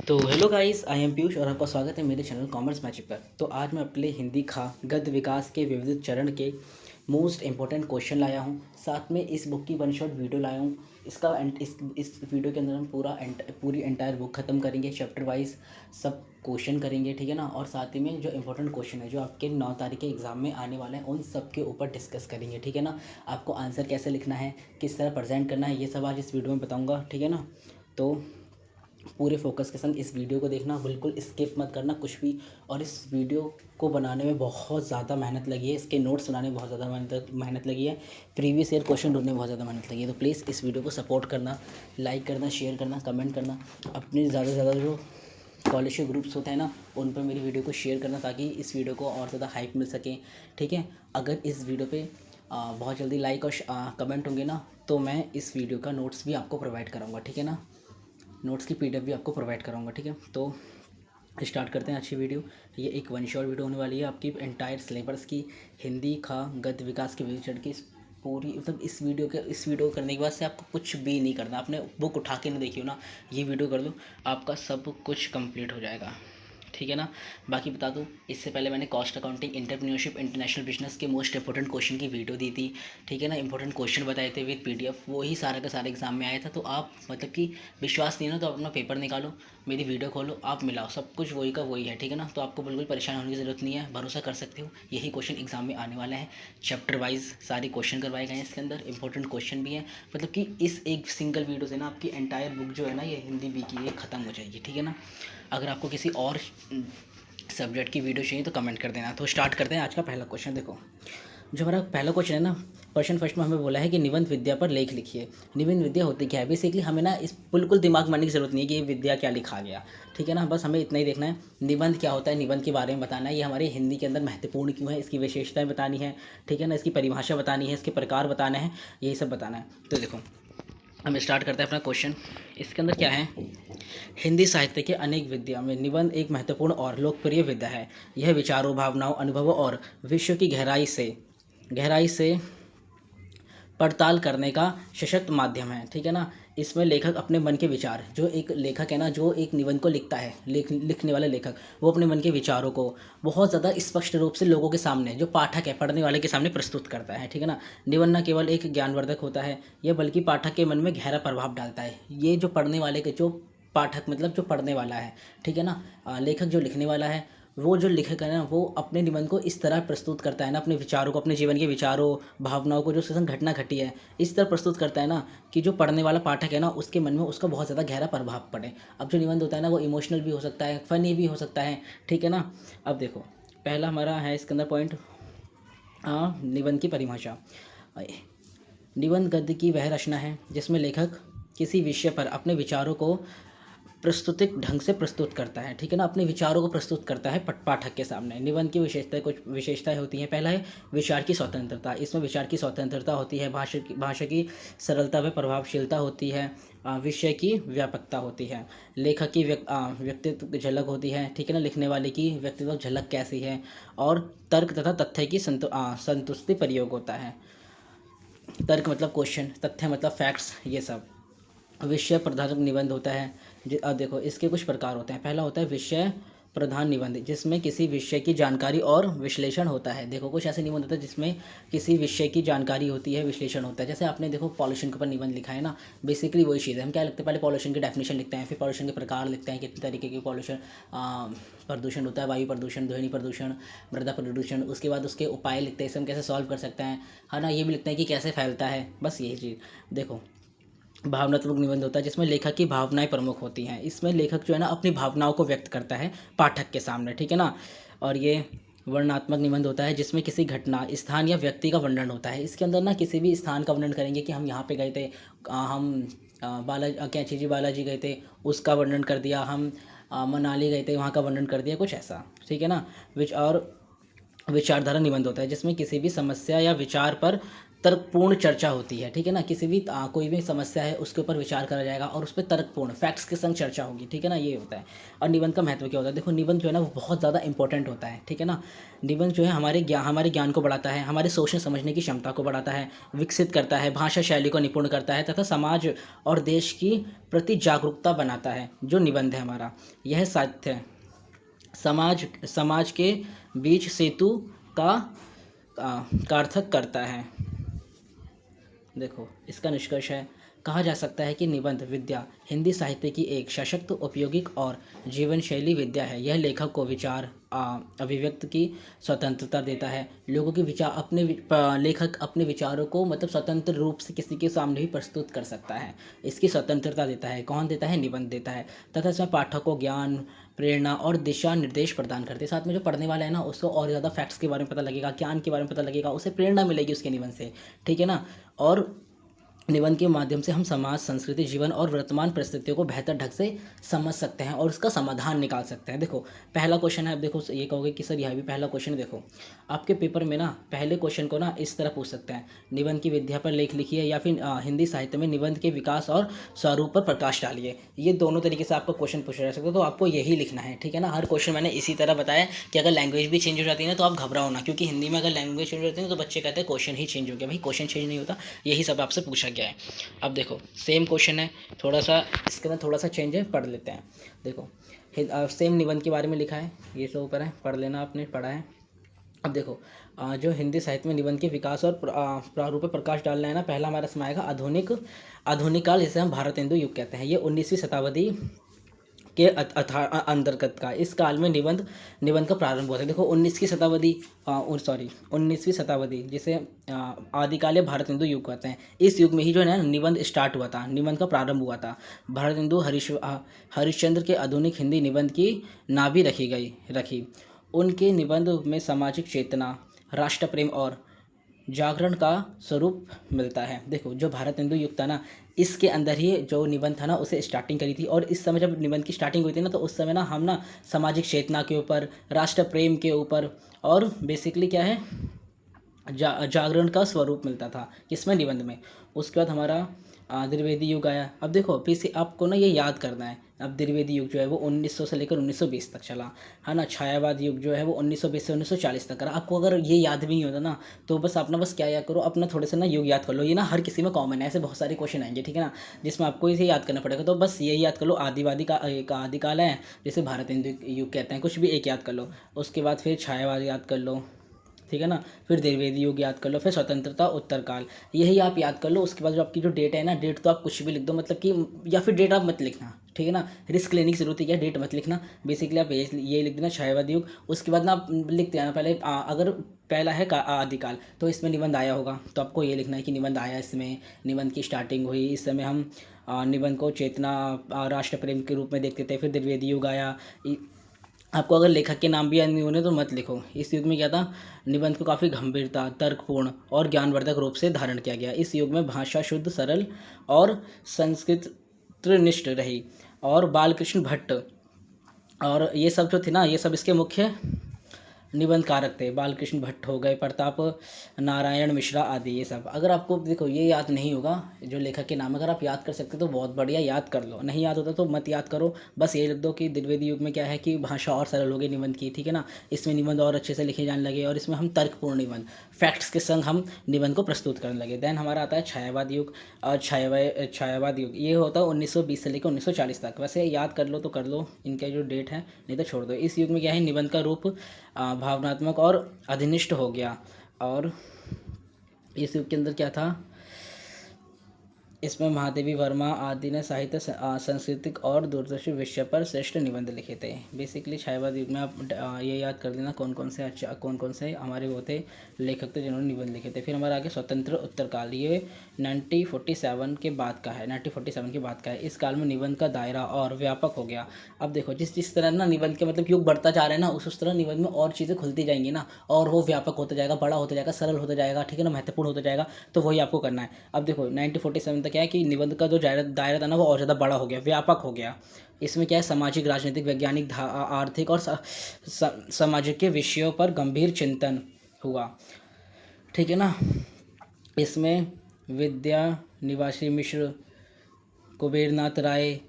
तो hello guys, I am Piyush और आपका स्वागत है मेरे चैनल कॉमर्स मैजिक पर। तो आज मैं अपने हिंदी गद्य विकास के विविध चरण के मोस्ट इंपॉर्टेंट क्वेश्चन लाया हूँ। साथ में इस बुक की वन शॉट वीडियो लाया हूँ। इस वीडियो के अंदर हम पूरी एंटायर बुक ख़त्म करेंगे, चैप्टर वाइज सब क्वेश्चन करेंगे, ठीक है ना। और साथ ही में जो इंपॉर्टेंट क्वेश्चन है जो आपके 9 तारीख के एग्जाम में आने वाले हैं उन सब के ऊपर डिस्कस करेंगे, ठीक है ना। आपको आंसर कैसे लिखना है, किस तरह प्रेजेंट करना है, ये सब आज इस वीडियो में बताऊँगा, ठीक है ना। तो पूरे फोकस के संग इस वीडियो को देखना, बिल्कुल स्किप मत करना कुछ भी। और इस वीडियो को बनाने में बहुत ज़्यादा मेहनत लगी है, इसके नोट्स बनाने में बहुत ज़्यादा मेहनत लगी है, प्रीवियस ईयर क्वेश्चन ढूंढने में बहुत ज़्यादा मेहनत लगी है। तो प्लीज़ इस वीडियो को सपोर्ट करना, लाइक करना, शेयर करना, कमेंट करना। अपने ज़्यादा से ज़्यादा जो कॉलेज के ग्रुप्स होते हैं ना उन पर मेरी वीडियो को शेयर करना ताकि इस वीडियो को और ज़्यादा हाइप मिल सके, ठीक है। अगर इस वीडियो पे बहुत जल्दी लाइक और कमेंट होंगे ना तो मैं इस वीडियो का नोट्स भी आपको प्रोवाइड कराऊँगा, ठीक है ना। नोट्स की पीडीएफ भी आपको प्रोवाइड कराऊंगा, ठीक है। तो स्टार्ट करते हैं अच्छी वीडियो। ये एक वन शॉट वीडियो होने वाली है आपकी एंटायर सिलेबस की, हिंदी गद्य विकास के विषय की पूरी। मतलब इस वीडियो करने के बाद से आपको कुछ भी नहीं करना, आपने बुक उठा के नहीं देखी हो ना, ये वीडियो कर लो, आपका सब कुछ कंप्लीट हो जाएगा, ठीक है ना। बाकी बता दूँ, इससे पहले मैंने cost accounting, entrepreneurship, international business के मोस्ट इंपॉर्टेंट क्वेश्चन की वीडियो दी थी, ठीक है ना। इंपॉर्टेंट क्वेश्चन बताए थे विद पीडीएफ, वही सारा का सारा एग्जाम में आया था। तो आप मतलब कि विश्वास नहीं है ना तो अपना पेपर निकालो, मेरी वीडियो खोलो, आप मिलाओ, सब कुछ वही का वही है, ठीक है ना। तो आपको बिल्कुल परेशान होने की ज़रूरत नहीं है, भरोसा कर सकते हो, यही क्वेश्चन एग्जाम में आने वाला है। चैप्टर वाइज सारे क्वेश्चन करवाए गए हैं इसके अंदर, इंपॉर्टेंट क्वेश्चन भी हैं। मतलब कि इस एक सिंगल वीडियो से ना आपकी एंटायर बुक जो है ना ये हिंदी बी की ये ख़त्म हो जाएगी, ठीक है ना। अगर आपको किसी और सब्जेक्ट की वीडियो चाहिए तो कमेंट कर देना। तो स्टार्ट करते हैं आज का पहला क्वेश्चन। देखो, जो हमारा पहला क्वेश्चन है ना, क्वेश्चन फर्स्ट में हमें बोला है कि निबंध विद्या पर लेख लिखिए। निबंध विद्या होती क्या है? बेसिकली हमें ना इस बिल्कुल दिमाग मारने की जरूरत नहीं है कि ये विद्या क्या लिखा गया, ठीक है ना। बस हमें इतना ही देखना है निबंध क्या होता है, निबंध के बारे में बताना है, ये हमारे हिंदी के अंदर महत्वपूर्ण क्यों है, इसकी विशेषताएं बतानी है, ठीक है ना, इसकी परिभाषा बतानी है, इसके प्रकार बताना है, यही सब बताना है। तो देखो, हम स्टार्ट करते हैं अपना क्वेश्चन। इसके अंदर क्या है, हिंदी साहित्य के अनेक विद्या में निबंध एक महत्वपूर्ण और लोकप्रिय विद्या है। यह विचारों, भावनाओं, अनुभवों और विश्व की गहराई से पड़ताल करने का सशक्त माध्यम है, ठीक है ना। इसमें लेखक अपने मन के विचार, जो एक लेखक है ना, जो एक निबंध को लिखता है, लिखने वाला लेखक, वो अपने मन के विचारों को बहुत ज़्यादा स्पष्ट रूप से लोगों के सामने, जो पाठक है, पढ़ने वाले के सामने प्रस्तुत करता है, ठीक है ना। निबंध न केवल एक ज्ञानवर्धक होता है, यह बल्कि पाठक के मन में गहरा प्रभाव डालता है। ये जो पढ़ने वाले के, जो पाठक मतलब जो पढ़ने वाला है, ठीक है ना, लेखक जो लिखने वाला है, वो जो लेखक है ना वो अपने निबंध को इस तरह प्रस्तुत करता है ना, अपने विचारों को, अपने जीवन के विचारों, भावनाओं को, जो उसके संग घटना घटी है, इस तरह प्रस्तुत करता है ना कि जो पढ़ने वाला पाठक है ना उसके मन में उसका बहुत ज़्यादा गहरा प्रभाव पड़े। अब जो निबंध होता है ना वो इमोशनल भी हो सकता है, फनी भी हो सकता है, ठीक है ना। अब देखो, पहला हमारा है इसके अंदर पॉइंट, निबंध की परिभाषा। निबंध गद्य की वह रचना है जिसमें लेखक किसी विषय पर अपने विचारों को प्रस्तुतिक ढंग से प्रस्तुत करता है, ठीक है ना, अपने विचारों को प्रस्तुत करता है पाठक के सामने। निबंध की कुछ विशेषताएं होती हैं। पहला है विचार की स्वतंत्रता। इसमें विचार की स्वतंत्रता होती है, भाषा की सरलता व प्रभावशीलता होती है, विषय की व्यापकता होती है, लेखक की व्यक्तित्व की झलक होती है, ठीक है ना, लिखने वाले की व्यक्तित्व झलक कैसी है, और तर्क तथा तथ्य की संतुष्टि प्रयोग होता है। तर्क मतलब क्वेश्चन, तथ्य मतलब फैक्ट्स, ये सब। विषय प्रधान निबंध होता है। अब देखो इसके कुछ प्रकार होते हैं। पहला होता है विषय प्रधान निबंध, जिसमें किसी विषय की जानकारी और विश्लेषण होता है। देखो कुछ ऐसे निबंध होता है जिसमें किसी विषय की जानकारी होती है, विश्लेषण होता है। जैसे आपने देखो पॉल्यूशन के ऊपर निबंध लिखा है ना, बेसिकली वही चीज़ है। हम क्या लिखते हैं, पहले पॉल्यूशन की डेफिनेशन लिखते हैं, फिर पॉल्यूशन के प्रकार लिखते हैं, कितने तरीके के पॉल्यूशन प्रदूषण होता है, वायु प्रदूषण, ध्वनि प्रदूषण, मृदा प्रदूषण। उसके बाद उसके उपाय लिखते हैं, इसे हम कैसे सॉल्व कर सकते हैं, है ना। ये भी लिखते हैं कि कैसे फैलता है, बस यही चीज़। देखो, भावनात्मक निबंध होता है जिसमें लेखक की भावनाएं प्रमुख होती हैं। इसमें लेखक जो है ना अपनी भावनाओं को व्यक्त करता है पाठक के सामने, ठीक है ना। और ये वर्णनात्मक निबंध होता है जिसमें किसी घटना, स्थान या व्यक्ति का वर्णन होता है। इसके अंदर ना किसी भी स्थान का वर्णन करेंगे कि हम यहाँ पे गए थे, हम बालाजी गए थे, उसका वर्णन कर दिया, हम मनाली गए थे, वहाँ का वर्णन कर दिया, कुछ ऐसा, ठीक है ना। और विचारधारा निबंध होता है जिसमें किसी भी समस्या या विचार पर तर्कपूर्ण चर्चा होती है, ठीक है ना। किसी भी कोई भी समस्या है उसके ऊपर विचार करा जाएगा और उस पे तर्कपूर्ण फैक्ट्स के संग चर्चा होगी, ठीक है ना, ये होता है। और निबंध का महत्व क्या होता है? देखो, निबंध जो है ना वो बहुत ज़्यादा इंपॉर्टेंट होता है, ठीक है ना। निबंध जो है हमारे ज्ञान को बढ़ाता है, हमारे सोचने समझने की क्षमता को बढ़ाता है, विकसित करता है, भाषा शैली को निपुण करता है तथा समाज और देश की प्रति जागरूकता बनाता है। जो निबंध है हमारा, यह साहित्य है, समाज समाज के बीच सेतु का सार्थक करता है। देखो, इसका निष्कर्ष है, कहा जा सकता है कि निबंध विद्या हिंदी साहित्य की एक सशक्त, उपयोगिक और जीवन शैली विद्या है। यह लेखक को विचार अभिव्यक्त की स्वतंत्रता देता है। लोगों के विचार लेखक अपने विचारों को मतलब स्वतंत्र रूप से किसी के सामने भी प्रस्तुत कर सकता है, इसकी स्वतंत्रता देता है। कौन देता है? निबंध देता है। तथा इसमें पाठक को ज्ञान, प्रेरणा और दिशा निर्देश प्रदान करते हैं। साथ में जो पढ़ने वाला है ना, उसको और ज़्यादा फैक्ट्स के बारे में पता लगेगा, ज्ञान के बारे में पता लगेगा, उसे प्रेरणा मिलेगी उसके निबंध से, ठीक है ना। और निबंध के माध्यम से हम समाज, संस्कृति, जीवन और वर्तमान परिस्थितियों को बेहतर ढंग से समझ सकते हैं और उसका समाधान निकाल सकते हैं। देखो, पहला क्वेश्चन है, अब देखो ये कहोगे कि सर यह भी पहला क्वेश्चन है। देखो, आपके पेपर में ना पहले क्वेश्चन को ना इस तरह पूछ सकते हैं, निबंध की विद्या पर लेख लिखिए, या फिर हिंदी साहित्य में निबंध के विकास और स्वरूप पर प्रकाश डालिए। ये दोनों तरीके से आपका क्वेश्चन पूछा जा सकता है, तो आपको यही लिखना है, ठीक है ना। हर क्वेश्चन मैंने इसी तरह बताया कि अगर लैंग्वेज भी चेंज हो जाती है ना तो आप घबराओ ना, क्योंकि हिंदी में अगर लैंग्वेज चेंज हो जाती है ना तो बच्चे कहते हैं क्वेश्चन ही चेंज हो गया। भाई, क्वेश्चन चेंज नहीं होता, यही सब आपसे पूछा गया है। अब देखो, सेम क्वेश्चन है, थोड़ा सा इसके अंदर थोड़ा सा चेंज है, पढ़ लेते हैं। देखो, सेम निबंध के बारे में लिखा है, ये सब ऊपर है, पढ़ लेना, आपने पढ़ा है। अब देखो, जो हिंदी साहित्य में निबंध के विकास और प्रारूप पर प्रकाश डालना है ना, पहला हमारा इसमें आएगा आधुनिक काल, जिसे हम भारतेंदु युग कहते हैं। ये 19वीं शताब्दी के अंतर्गत का, इस काल में निबंध का प्रारंभ हुआ था। देखो, 19वीं शताब्दी जिसे आदिकाल या भारतेंदु युग कहते हैं, इस युग में ही जो है ना निबंध स्टार्ट हुआ था, निबंध का प्रारंभ हुआ था। भारतेंदु हरिश्चंद्र के आधुनिक हिंदी निबंध की नाभि रखी। उनके निबंध में सामाजिक चेतना, राष्ट्र प्रेम और जागरण का स्वरूप मिलता है। देखो, जो भारतेंदु युग था ना, इसके अंदर ही जो निबंध था ना उसे स्टार्टिंग करी थी। और इस समय जब निबंध की स्टार्टिंग हुई थी ना, तो उस समय ना हम ना सामाजिक चेतना के ऊपर, राष्ट्र प्रेम के ऊपर, और बेसिकली क्या है, जागरण का स्वरूप मिलता था किसमें? निबंध में। उसके बाद हमारा द्विवेदी युग आया। अब देखो, फिर से आपको ना ये याद करना है। अब द्विवेदी युग जो है वो 1900 से लेकर 1920 तक चला, है ना। छायावाद युग जो है वो 1920 से 1940 तक रहा। आपको अगर ये याद भी नहीं होता ना, तो बस क्या याद करो, अपना थोड़े से ना युग याद कर लो। ये ना हर किसी में कॉमन है, ऐसे बहुत सारे क्वेश्चन आएंगे, ठीक है ना, जिसमें आपको इसे याद करना पड़ेगा। तो बस यही याद कर लो, आदिवादी का एक आदिकाल है जिसे भारतेंदु युग कहते हैं, कुछ भी एक याद कर लो। उसके बाद फिर छायावाद याद कर लो, ठीक है ना। फिर द्विवेदी युग याद कर लो, फिर स्वतंत्रता उत्तरकाल, यही आप याद कर लो। उसके बाद जो आपकी जो डेट है ना, डेट तो आप कुछ भी लिख दो, मतलब कि, या फिर डेट आप मत लिखना, ठीक है ना, रिस्क लेने की जरूरत है क्या, डेट मत लिखना। बेसिकली आप ये लिख देना, छायावादी युग। उसके बाद ना आप लिखते हैं पहले, अगर पहला है आदिकाल, तो इसमें निबंध आया होगा, तो आपको ये लिखना है कि निबंध आया, इसमें निबंध की स्टार्टिंग हुई, इस समय हम निबंध को चेतना, राष्ट्र प्रेम के रूप में देखते थे। फिर द्विवेदी युग आया। आपको अगर लेखक के नाम भी याद नहीं होने तो मत लिखो। इस युग में क्या था, निबंध को काफ़ी गंभीरता, तर्कपूर्ण और ज्ञानवर्धक रूप से धारण किया गया। इस युग में भाषा शुद्ध, सरल और संस्कृतनिष्ठ रही। और बालकृष्ण भट्ट और ये सब जो थे ना, ये सब इसके मुख्य निबंध कारक थे। बालकृष्ण भट्ट हो गए, प्रताप नारायण मिश्रा आदि, ये सब। अगर आपको देखो ये याद नहीं होगा जो लेखक के नाम, अगर आप याद कर सकते तो बहुत बढ़िया, याद कर लो। नहीं याद होता तो मत याद करो, बस ये लिख दो कि द्विवेदी युग में क्या है कि भाषा और सरल हो गई निबंध की, ठीक है ना। इसमें निबंध और अच्छे से लिखे जाने लगे, और इसमें हम तर्कपूर्ण निबंध, फैक्ट्स के संग हम निबंध को प्रस्तुत करने लगे। देन हमारा आता है छायावाद युग। और छायावाद युग ये होता है 1920 से लेकर 1940 तक। वैसे याद कर लो तो कर लो इनका जो डेट है, नहीं तो छोड़ दो। इस युग में क्या है, निबंध का रूप भावनात्मक और अधिनिष्ठ हो गया। और इस युग के अंदर क्या था, इसमें महादेवी वर्मा आदि ने साहित्य, सांस्कृतिक और दूरदर्शी विषय पर श्रेष्ठ निबंध लिखे थे। बेसिकली छायावाद युग में आप ये याद कर लेना कौन कौन से हमारे वो थे लेखक थे जिन्होंने निबंध लिखे थे। फिर हमारा आगे स्वतंत्र उत्तरकाल, ये 1947 के बाद का है, 1947 के बाद का है। इस काल में निबंध का दायरा और व्यापक हो गया। अब देखो, जिस तरह ना निबंध के मतलब युग बढ़ता जा रहा है ना, उस तरह निबंध में और चीज़ें खुलती जाएंगी ना, और वो व्यापक होता जाएगा, बड़ा होता जाएगा, सरल होता जाएगा, ठीक है ना, महत्वपूर्ण होता जाएगा। तो वही आपको करना है। अब देखो, 1947 तक क्या है कि निबंध का जो दायरा था ना वो और ज़्यादा बड़ा हो गया, व्यापक हो गया। इसमें क्या है, सामाजिक, राजनीतिक, वैज्ञानिक, आर्थिक और सामाजिक के विषयों पर गंभीर चिंतन हुआ, ठीक है ना। इसमें विद्या निवासी मिश्र, कुबेरनाथ राय,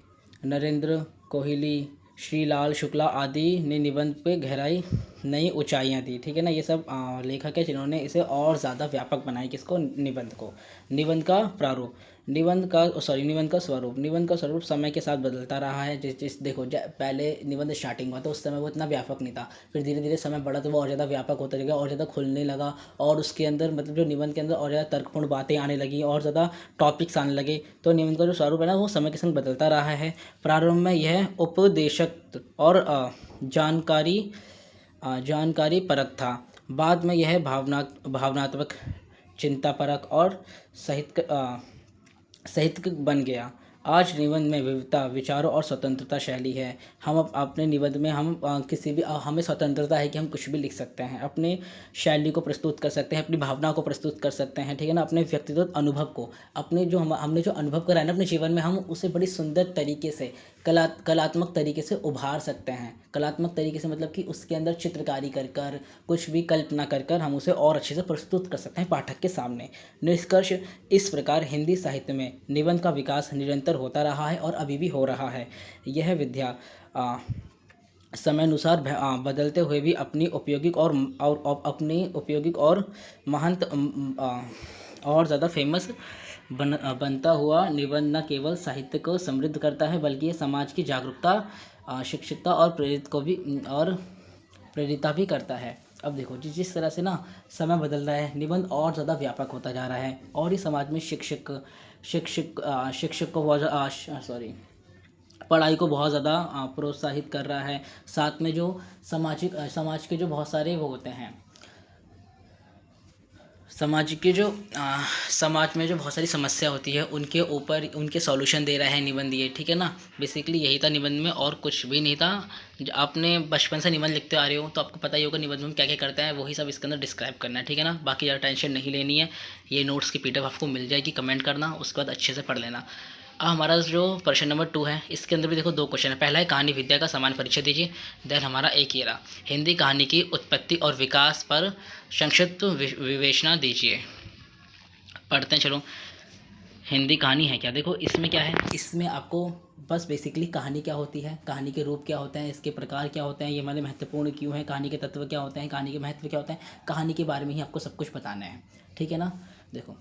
नरेंद्र कोहली, श्रीलाल शुक्ला आदि ने निबंध पे गहराई नई ऊंचाइयां दी। ठीक है ना, ये सब लेखक है जिन्होंने इसे और ज़्यादा व्यापक बनाया। किसको? निबंध को। निबंध का प्रारूप, निबंध का स्वरूप। निबंध का स्वरूप समय के साथ बदलता रहा है। जिस जिस देखो पहले निबंध स्टार्टिंग हुआ तो उस समय वो इतना व्यापक नहीं था, फिर धीरे धीरे समय बढ़ा तो वो और ज़्यादा व्यापक होता गया, और ज़्यादा खुलने लगा, और उसके अंदर मतलब जो निबंध के अंदर और ज़्यादा तर्कपूर्ण बातें आने लगी, और ज़्यादा टॉपिक्स आने लगे। तो निबंध का जो स्वरूप है ना वो समय के संग बदलता रहा है। प्रारंभ में यह उपदेशक और जानकारी परक था। बाद में यह भावनात्मक, चिंतापरक और साहित्यिक बन गया। आज निबंध में विविधता, विचारों और स्वतंत्रता शैली है। हम अपने निबंध में हम किसी भी हमें स्वतंत्रता है कि हम कुछ भी लिख सकते हैं, अपने शैली को प्रस्तुत कर सकते हैं, अपनी भावना को प्रस्तुत कर सकते हैं। ठीक है ना, अपने व्यक्तिगत अनुभव को, अपने जो हमने जो अनुभव करा है ना अपने जीवन में, हम उसे बड़ी सुंदर तरीके से कलात्मक तरीके से उभार सकते हैं। कलात्मक तरीके से मतलब कि उसके अंदर चित्रकारी कर कर, कुछ भी कल्पना कर कर हम उसे और अच्छे से प्रस्तुत कर सकते हैं पाठक के सामने। निष्कर्ष, इस प्रकार हिंदी साहित्य में निबंध का विकास निरंतर होता रहा है और अभी भी हो रहा है। यह विद्या समयानुसार बदलते हुए भी अपनी उपयोगिक और महंत और ज़्यादा फेमस बनता हुआ निबंध न केवल साहित्य को समृद्ध करता है बल्कि ये समाज की जागरूकता, शिक्षितता और प्रेरिता भी करता है। अब देखो जिस तरह से ना समय बदल रहा है, निबंध और ज़्यादा व्यापक होता जा रहा है, और ये समाज में शिक्षक को पढ़ाई को बहुत ज़्यादा प्रोत्साहित कर रहा है। साथ में जो समाज के जो बहुत सारे वो होते हैं, समाज में जो बहुत सारी समस्या होती है उनके ऊपर उनके सॉल्यूशन दे रहा है निबंध ये। ठीक है ना, बेसिकली यही था निबंध में, और कुछ भी नहीं था। आपने बचपन से निबंध लिखते आ रहे हो तो आपको पता ही होगा निबंध में क्या क्या करता है, वही सब इसके अंदर डिस्क्राइब करना है। ठीक है ना, बाकी ज़्यादा टेंशन नहीं लेनी है। ये नोट्स की पीडीएफ आपको मिल जाएगी, कमेंट करना, उसके बाद अच्छे से पढ़ लेना। अब हमारा जो प्रश्न नंबर 2 है, इसके अंदर भी देखो 2 क्वेश्चन है। पहला है कहानी विद्या का समान परिचय दीजिए। देन हमारा एक ये रहा, हिंदी कहानी की उत्पत्ति और विकास पर संक्षिप्त विवेचना दीजिए। पढ़ते हैं चलो। हिंदी कहानी है क्या, देखो इसमें क्या है, इसमें आपको बस बेसिकली कहानी क्या होती है, कहानी के रूप क्या होते हैं, इसके प्रकार क्या होते हैं, ये हमारे महत्वपूर्ण क्यों है, कहानी के तत्व क्या होते हैं, कहानी के महत्व क्या होते हैं, कहानी के बारे में ही आपको सब कुछ बताना है। ठीक है ना, देखो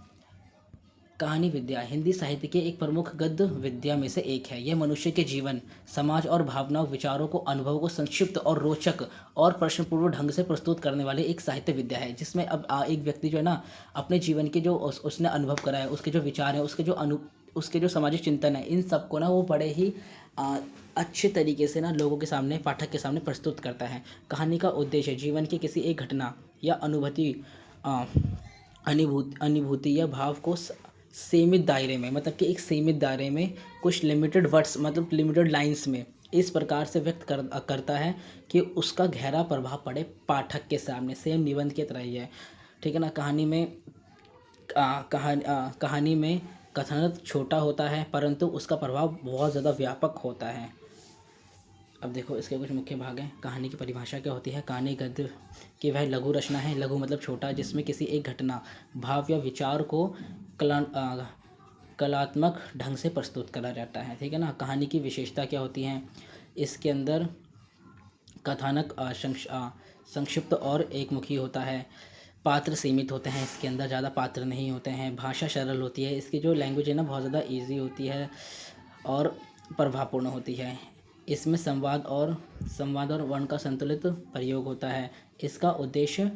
कहानी विद्या हिंदी साहित्य के एक प्रमुख गद्य विद्या में से एक है। यह मनुष्य के जीवन, समाज और भावनाओं, विचारों को, अनुभवों को संक्षिप्त और रोचक और प्रश्नपूर्ण ढंग से प्रस्तुत करने वाले एक साहित्य विद्या है, जिसमें अब एक व्यक्ति जो है ना अपने जीवन के जो उसने अनुभव करा है, उसके जो विचार हैं, उसके जो सामाजिक चिंतन है, इन सबको ना वो बड़े ही अच्छे तरीके से ना लोगों के सामने, पाठक के सामने प्रस्तुत करता है। कहानी का उद्देश्य जीवन की किसी एक घटना या अनुभूति या भाव को सीमित दायरे में, मतलब कि एक सीमित दायरे में कुछ लिमिटेड वर्ड्स, मतलब लिमिटेड लाइंस में इस प्रकार से व्यक्त करता है कि उसका गहरा प्रभाव पड़े पाठक के सामने। सेम निबंध की तरह ही है। ठीक है ना, कहानी में कथन छोटा होता है परंतु उसका प्रभाव बहुत ज़्यादा व्यापक होता है। अब देखो इसके कुछ मुख्य भाग हैं। कहानी की परिभाषा क्या होती है, कहानी गद्य की वह लघु रचना है, लघु मतलब छोटा, जिसमें किसी एक घटना, भाव या विचार को कलात्मक ढंग से प्रस्तुत करा जाता है। ठीक है ना, कहानी की विशेषता क्या होती हैं, इसके अंदर कथानक संक्षिप्त और एकमुखी होता है, पात्र सीमित होते हैं, इसके अंदर ज़्यादा पात्र नहीं होते हैं, भाषा सरल होती है, इसकी जो लैंग्वेज है ना बहुत ज़्यादा ईजी होती है और प्रभावपूर्ण होती है। इसमें संवाद और वर्ण का संतुलित प्रयोग होता है। इसका उद्देश्य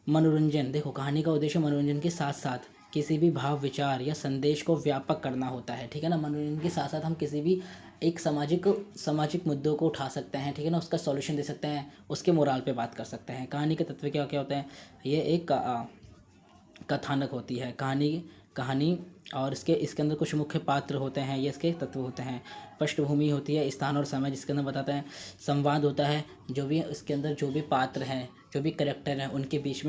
मनोरंजन, देखो कहानी का उद्देश्य मनोरंजन के साथ साथ किसी भी भाव, विचार या संदेश को व्यापक करना होता है। ठीक है ना, मनोरंजन के साथ साथ हम किसी भी एक सामाजिक मुद्दों को उठा सकते हैं। ठीक है ना, उसका सॉल्यूशन दे सकते हैं, उसके मोराल पे बात कर सकते हैं। कहानी के तत्व क्या क्या होते हैं, ये एक कथानक होती है कहानी और इसके अंदर कुछ मुख्य पात्र होते हैं, ये इसके तत्व होते हैं। पृष्ठभूमि होती है, स्थान और समय जिसके अंदर बताते हैं। संवाद होता है, जो भी इसके अंदर जो भी पात्र हैं, जो भी करेक्टर हैं, उनके बीच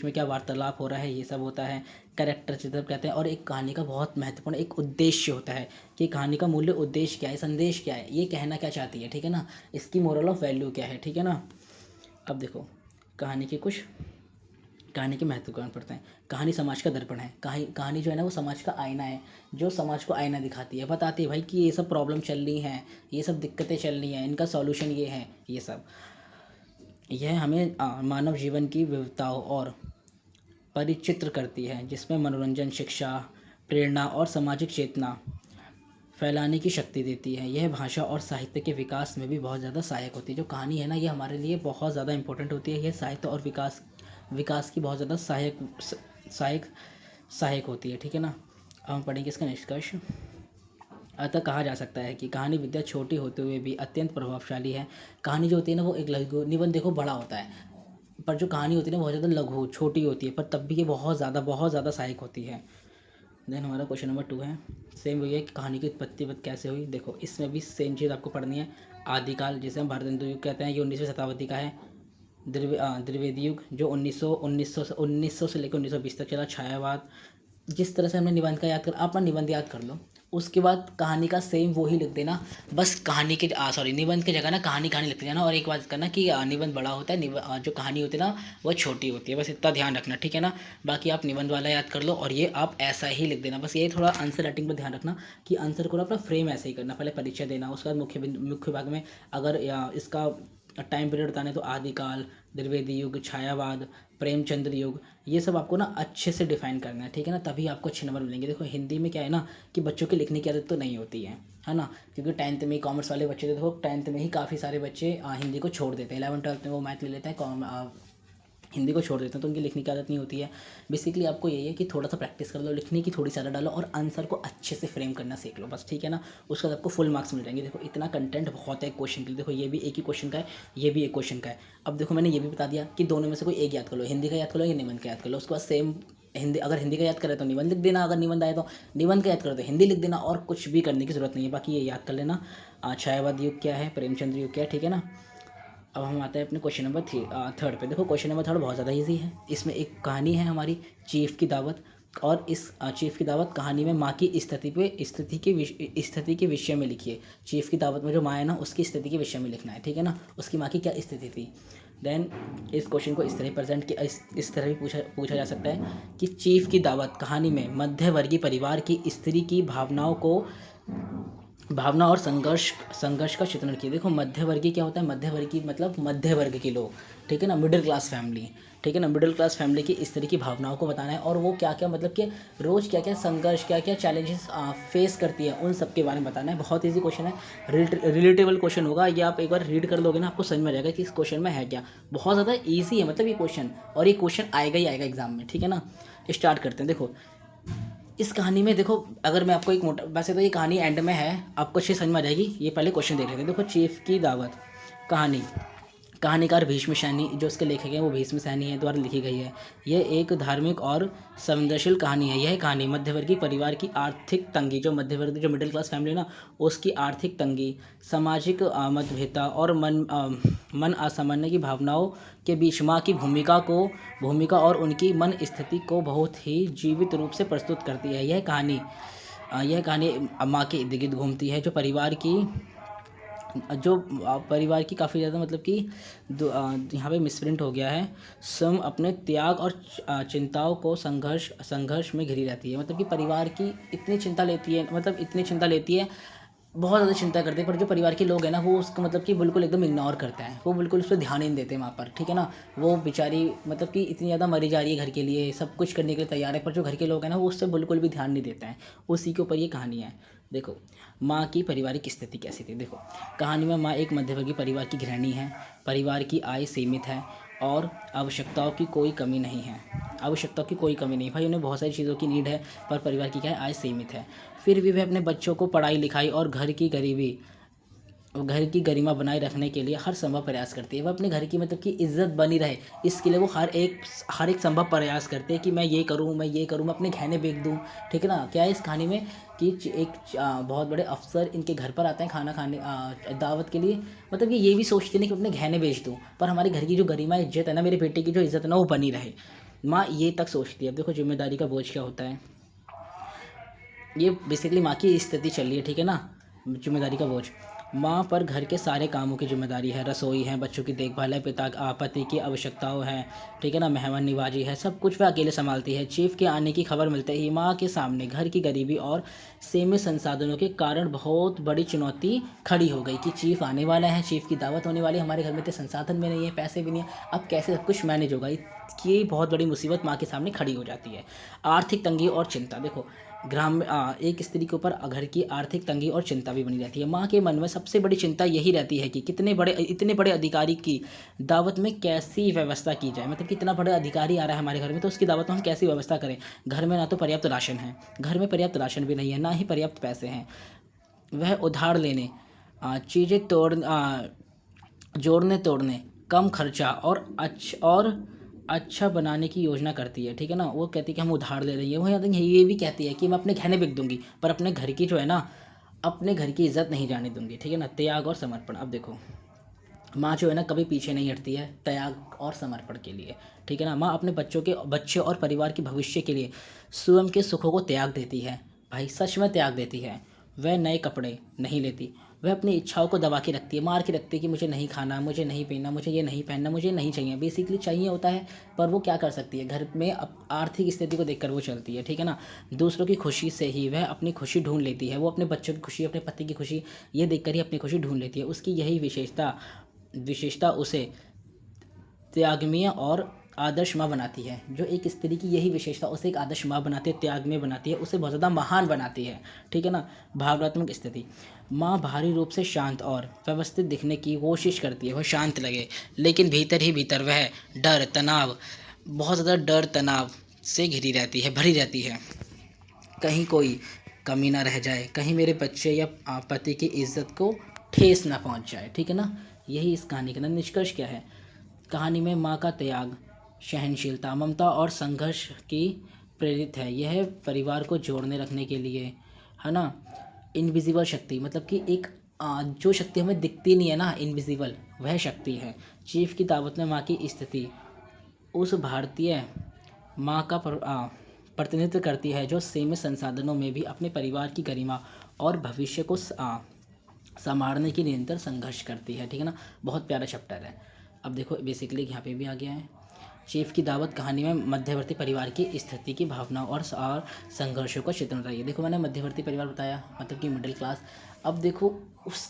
में क्या वार्तालाप हो रहा है, ये सब होता है। कैरेक्टर चित्र कहते हैं। और एक कहानी का बहुत महत्वपूर्ण एक उद्देश्य होता है कि कहानी का मूल्य उद्देश्य क्या है, संदेश क्या है, ये कहना क्या चाहती है। ठीक है ना, इसकी मोरल ऑफ वैल्यू क्या है। ठीक है ना, अब देखो कहानी के कुछ कहानी के महत्वपूर्ण पड़ते हैं। कहानी समाज का दर्पण है। कहानी जो है ना वो समाज का आईना है, जो समाज को आईना दिखाती है, बताती है भाई कि ये सब प्रॉब्लम चल रही हैं, ये सब दिक्कतें चल रही हैं, इनका सॉल्यूशन ये है, ये सब। यह हमें मानव जीवन की विविधताओं और परिचित्र करती है, जिसमें मनोरंजन, शिक्षा, प्रेरणा और सामाजिक चेतना फैलाने की शक्ति देती है। यह भाषा और साहित्य के विकास में भी बहुत ज़्यादा सहायक होती है। जो कहानी है ना ये हमारे लिए बहुत ज़्यादा इंपॉर्टेंट होती है। यह साहित्य और विकास की बहुत ज़्यादा सहायक सहायक होती है, ठीक है ना। अब हम पढ़ेंगे इसका निष्कर्ष। अतः कहा जा सकता है कि कहानी विद्या छोटी होते हुए भी अत्यंत प्रभावशाली है। कहानी जो होती है ना वो एक लघु निबंध देखो बड़ा होता है, पर जो कहानी होती है ना बहुत ज़्यादा लघु छोटी होती है, पर तब भी ये बहुत ज़्यादा सहायक होती है। देन हमारा क्वेश्चन नंबर 2 है, सेम वही है कि कहानी की उत्पत्ति कैसे हुई। देखो इसमें भी सेम चीज़ आपको पढ़नी है। आदिकाल जिसे हम भारत हिंदू युग कहते हैं, ये 19वीं शताब्दी का है। द्विवेदी युग जो 1900 से लेकर 1920 तक चला। छायावाद, जिस तरह से हमने निबंध का याद कर, आप ना निबंध याद कर लो, उसके बाद कहानी का सेम वो ही लिख देना। बस कहानी के निबंध की जगह ना कहानी लिखते जाना। और एक बात करना कि निबंध बड़ा होता है, जो कहानी होती है ना वो छोटी होती है, बस इतना ध्यान रखना, ठीक है ना। बाकी आप निबंध वाला याद कर लो और ये आप ऐसा ही लिख देना। बस ये थोड़ा आंसर राइटिंग पर ध्यान रखना कि आंसर को ना अपना फ्रेम ऐसे ही करना, पहले परिचय देना, उसके बाद मुख्य भाग में अगर इसका टाइम पीरियड बताने तो आदिकाल, द्विवेदी युग, छायावाद, प्रेमचंद्र युग, ये सब आपको ना अच्छे से डिफाइन करना है, ठीक है ना। तभी आपको अच्छे नंबर मिलेंगे। देखो हिंदी में क्या है ना कि बच्चों के लिखने की आदत तो नहीं होती है ना, क्योंकि 10th में कॉमर्स वाले बच्चे देखो 10th में ही काफ़ी सारे बच्चे हिंदी को छोड़ देते हैं। 11th 12th में वो मैथ ले लेते हैं, हिंदी को छोड़ देते हैं, तो उनकी लिखने की आदत नहीं होती है। बेसिकली आपको यही है कि थोड़ा सा प्रैक्टिस कर लो, लिखने की थोड़ी ज़्यादा डालो और आंसर को अच्छे से फ्रेम करना सीख लो, बस, ठीक है ना। उसके बाद आपको फुल मार्क्स मिल जाएंगे। देखो इतना कंटेंट बहुत है क्वेश्चन के लिए। देखो ये भी एक ही क्वेश्चन का है, ये भी एक क्वेश्चन का है। अब देखो मैंने ये भी बता दिया कि दोनों में से कोई एक याद कर लो, हिंदी का याद कर लो या निबंध का याद कर लो। उसके बाद सेम अगर हिंदी का याद करे तो निबंध लिख देना, अगर निबंध आए तो निबंध का याद करे तो हिंदी लिख देना, और कुछ भी करने की जरूरत नहीं है। बाकी ये याद कर लेना, छायावाद युग क्या है, प्रेमचंद्र युग क्या है, ठीक है ना। अब हम आते हैं अपने क्वेश्चन नंबर 3 पे। देखो क्वेश्चन नंबर 3 बहुत ज़्यादा इजी है। इसमें एक कहानी है हमारी चीफ की दावत, और इस चीफ की दावत कहानी में माँ की स्थिति के विषय में लिखिए। चीफ की दावत में जो माँ है ना उसकी स्थिति के विषय में लिखना है, ठीक है ना, उसकी माँ की क्या स्थिति थी। देन इस क्वेश्चन को इस तरह प्रेजेंट किया, इस तरह भी पूछा जा सकता है कि चीफ की दावत कहानी में मध्यवर्गीय परिवार की स्त्री की भावना और संघर्ष का चित्रण किया। देखो मध्यवर्गीय क्या होता है, मध्यवर्गीय मतलब मध्य वर्ग के लोग, ठीक है ना, मिडिल क्लास फैमिली, ठीक है ना। मिडिल क्लास फैमिली की इस तरह की भावनाओं को बताना है, और वो क्या क्या मतलब कि रोज़ क्या क्या संघर्ष, क्या क्या चैलेंजेस फेस करती है, उन सब के बारे में बताना है। बहुत ईजी क्वेश्चन है, रिलेटेबल क्वेश्चन होगा। ये आप एक बार रीड कर लोगे ना आपको समझ में आ जाएगा कि इस क्वेश्चन में है क्या। बहुत ज़्यादा ईजी है मतलब ये क्वेश्चन, और ये क्वेश्चन आएगा ही आएगा एग्जाम में, ठीक है ना। स्टार्ट करते हैं। देखो इस कहानी में देखो, अगर मैं आपको एक मोटा, वैसे तो ये कहानी एंड में है, आपको अच्छे समझ में आ जाएगी। ये पहले क्वेश्चन देख लेते हैं। देखो चीफ की दावत कहानीकार भीष्म सैनी, जो इसके लेखक हैं वो भीष्म सैनी है द्वारा लिखी गई है। यह एक धार्मिक और संवेदनशील कहानी है। यह कहानी मध्यवर्गीय परिवार की आर्थिक तंगी, जो मध्यवर्गीय जो मिडिल क्लास फैमिली है ना उसकी आर्थिक तंगी, सामाजिक मतभेदता और मन असामान्य की भावनाओं के बीच माँ की भूमिका और उनकी मन स्थिति को बहुत ही जीवित रूप से प्रस्तुत करती है। यह कहानी माँ के इर्द गिर्द घूमती है, परिवार की काफ़ी ज़्यादा मतलब कि यहाँ पे मिसप्रिंट हो गया है। स्वयं अपने त्याग और चिंताओं को संघर्ष में घिरी रहती है। मतलब कि परिवार की इतनी चिंता लेती है, बहुत ज़्यादा चिंता करते हैं, पर जो परिवार के लोग हैं ना वो उसको मतलब कि बिल्कुल एकदम इग्नोर करते हैं, वो बिल्कुल उस पर ध्यान ही नहीं देते वहाँ पर, ठीक है ना। वो बेचारी मतलब कि इतनी ज़्यादा मरी जा रही है घर के लिए, सब कुछ करने के लिए तैयार है, पर जो घर के लोग हैं ना वो उससे बिल्कुल भी ध्यान नहीं देते हैं। उसी के ऊपर ये कहानी है। देखो माँ की पारिवारिक स्थिति कैसी थी। देखो कहानी में माँ एक मध्यवर्गीय परिवार की गृहिणी है। परिवार की आय सीमित है और आवश्यकताओं की कोई कमी नहीं भाई, उन्हें बहुत सारी चीज़ों की नीड है, पर परिवार की क्या है, आय सीमित है। फिर भी वह अपने बच्चों को पढ़ाई लिखाई और घर की गरिमा बनाए रखने के लिए हर संभव प्रयास करती है। वह अपने घर की मतलब कि इज्जत बनी रहे, इसके लिए वो हर एक संभव प्रयास करते हैं कि मैं ये करूँ, मैं अपने गहने बेच दूँ, ठीक है ना। क्या है इस कहानी में कि एक बहुत बड़े अफसर इनके घर पर आते हैं खाना खाने दावत के लिए, मतलब कि ये भी सोचते नहीं कि अपने गहने बेच दूँ, पर हमारे घर की जो गरिमा इज्जत है ना, मेरे बेटे की जो इज्जत है ना वो बनी रहे। माँ ये तक सोचती है। अब देखो जिम्मेदारी का बोझ क्या होता है, ये बेसिकली माँ की स्थिति चल रही है, ठीक है ना, जिम्मेदारी का बोझ। माँ पर घर के सारे कामों की जिम्मेदारी है, रसोई है, बच्चों की देखभाल है, पति की आवश्यकताओं हैं, ठीक है ना, मेहमान नवाजी है, सब कुछ वह अकेले संभालती है। चीफ के आने की खबर मिलते ही माँ के सामने घर की गरीबी और सीमित संसाधनों के कारण बहुत बड़ी चुनौती खड़ी हो गई कि चीफ आने वाला है, चीफ की दावत होने वाली है, हमारे घर में इतने संसाधन भी नहीं है, पैसे भी नहीं है, अब कैसे सब कुछ मैनेज होगा। ये बहुत बड़ी मुसीबत माँ के सामने खड़ी हो जाती है। आर्थिक तंगी और चिंता, देखो एक स्त्री के ऊपर घर की आर्थिक तंगी और चिंता भी बनी रहती है। माँ के मन में सबसे बड़ी चिंता यही रहती है कि इतने बड़े अधिकारी की दावत में कैसी व्यवस्था की जाए। मतलब कि इतना बड़ा अधिकारी आ रहा है हमारे घर में, तो उसकी दावत में हम कैसी व्यवस्था करें। घर में ना तो पर्याप्त राशन है, घर में पर्याप्त राशन भी नहीं है, ना ही पर्याप्त पैसे हैं। वह उधार लेने, चीज़ें जोड़ने तोड़ने, कम खर्चा और अच्छा बनाने की योजना करती है, ठीक है ना। वो कहती है कि हम उधार ले रही है, वो ये भी कहती है कि मैं अपने गहने बिक दूंगी, पर अपने घर की जो है ना, अपने घर की इज्जत नहीं जाने दूंगी, ठीक है ना। त्याग और समर्पण, अब देखो माँ जो है ना कभी पीछे नहीं हटती है त्याग और समर्पण के लिए, ठीक है ना। माँ अपने बच्चे और परिवार के भविष्य के लिए स्वयं के सुखों को त्याग देती है, भाई सच में त्याग देती है। वह नए कपड़े नहीं लेती, वह अपनी इच्छाओं को दबा के रखती है, मार के रखती है कि मुझे नहीं खाना, मुझे नहीं पीना, मुझे ये नहीं पहनना, मुझे नहीं चाहिए, बेसिकली चाहिए होता है। पर वो क्या कर सकती है, घर में आर्थिक स्थिति को देखकर वो चलती है, ठीक है ना। दूसरों की खुशी से ही वह अपनी खुशी ढूंढ लेती है, वो अपने बच्चों की खुशी, अपने पति की खुशी, ये देखकर ही अपनी खुशी ढूंढ लेती है। उसकी यही विशेषता उसे त्यागमय और आदर्श माँ बनाती है। जो एक स्त्री की यही विशेषता उसे एक आदर्श माँ बनाती है, त्यागमय बनाती है, उसे बहुत ज़्यादा महान बनाती है, ठीक है ना। भावनात्मक स्थिति, माँ बाहरी रूप से शांत और व्यवस्थित दिखने की कोशिश करती है, वह शांत लगे, लेकिन भीतर ही भीतर वह बहुत ज़्यादा डर तनाव से घिरी रहती है, भरी रहती है। कहीं कोई कमी ना रह जाए, कहीं मेरे बच्चे या पति की इज्जत को ठेस ना पहुंच जाए, ठीक है ना। यही इस कहानी के अंदर निष्कर्ष क्या है। कहानी में माँ का त्याग, सहनशीलता, ममता और संघर्ष की प्रेरित है। यह परिवार को जोड़ने रखने के लिए, है ना, इनविजिबल शक्ति, मतलब कि एक जो शक्ति हमें दिखती नहीं है ना, इनविजिबल, वह शक्ति है। चीफ की दावत में माँ की स्थिति उस भारतीय माँ का प्रतिनिधित्व करती है जो सीमित संसाधनों में भी अपने परिवार की गरिमा और भविष्य को संवारने की निरंतर संघर्ष करती है, ठीक है ना। बहुत प्यारा चैप्टर है। अब देखो बेसिकली यहाँ पे भी आ गया है। चीफ की दावत कहानी में मध्यवर्ती परिवार की स्थिति की भावनाओं और संघर्षों का चित्रण रही है। देखो मैंने मध्यवर्ती परिवार बताया, मतलब कि मिडिल क्लास। अब देखो उस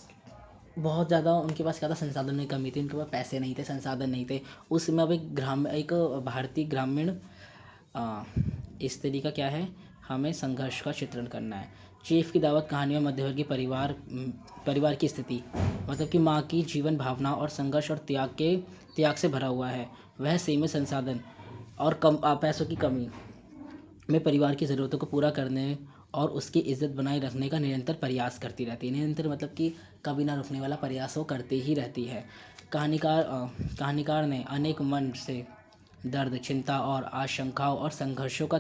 बहुत ज़्यादा उनके पास क्या था, संसाधनों की कमी थी, उनके पास पैसे नहीं थे, संसाधन नहीं थे। उसमें अब एक भारतीय ग्रामीण स्त्री का क्या है, हमें संघर्ष का चित्रण करना है। चीफ की दावत कहानी में मध्यवर्गीय परिवार की स्थिति, मतलब कि माँ की जीवन भावना और संघर्ष और त्याग से भरा हुआ है। वह सीमित संसाधन और पैसों की कमी में परिवार की ज़रूरतों को पूरा करने और उसकी इज्जत बनाए रखने का निरंतर प्रयास करती रहती है। निरंतर मतलब कि कभी ना रुकने वाला प्रयास वो करती ही रहती है। कहानीकार ने अनेक मन से दर्द, चिंता और आशंकाओं और संघर्षों का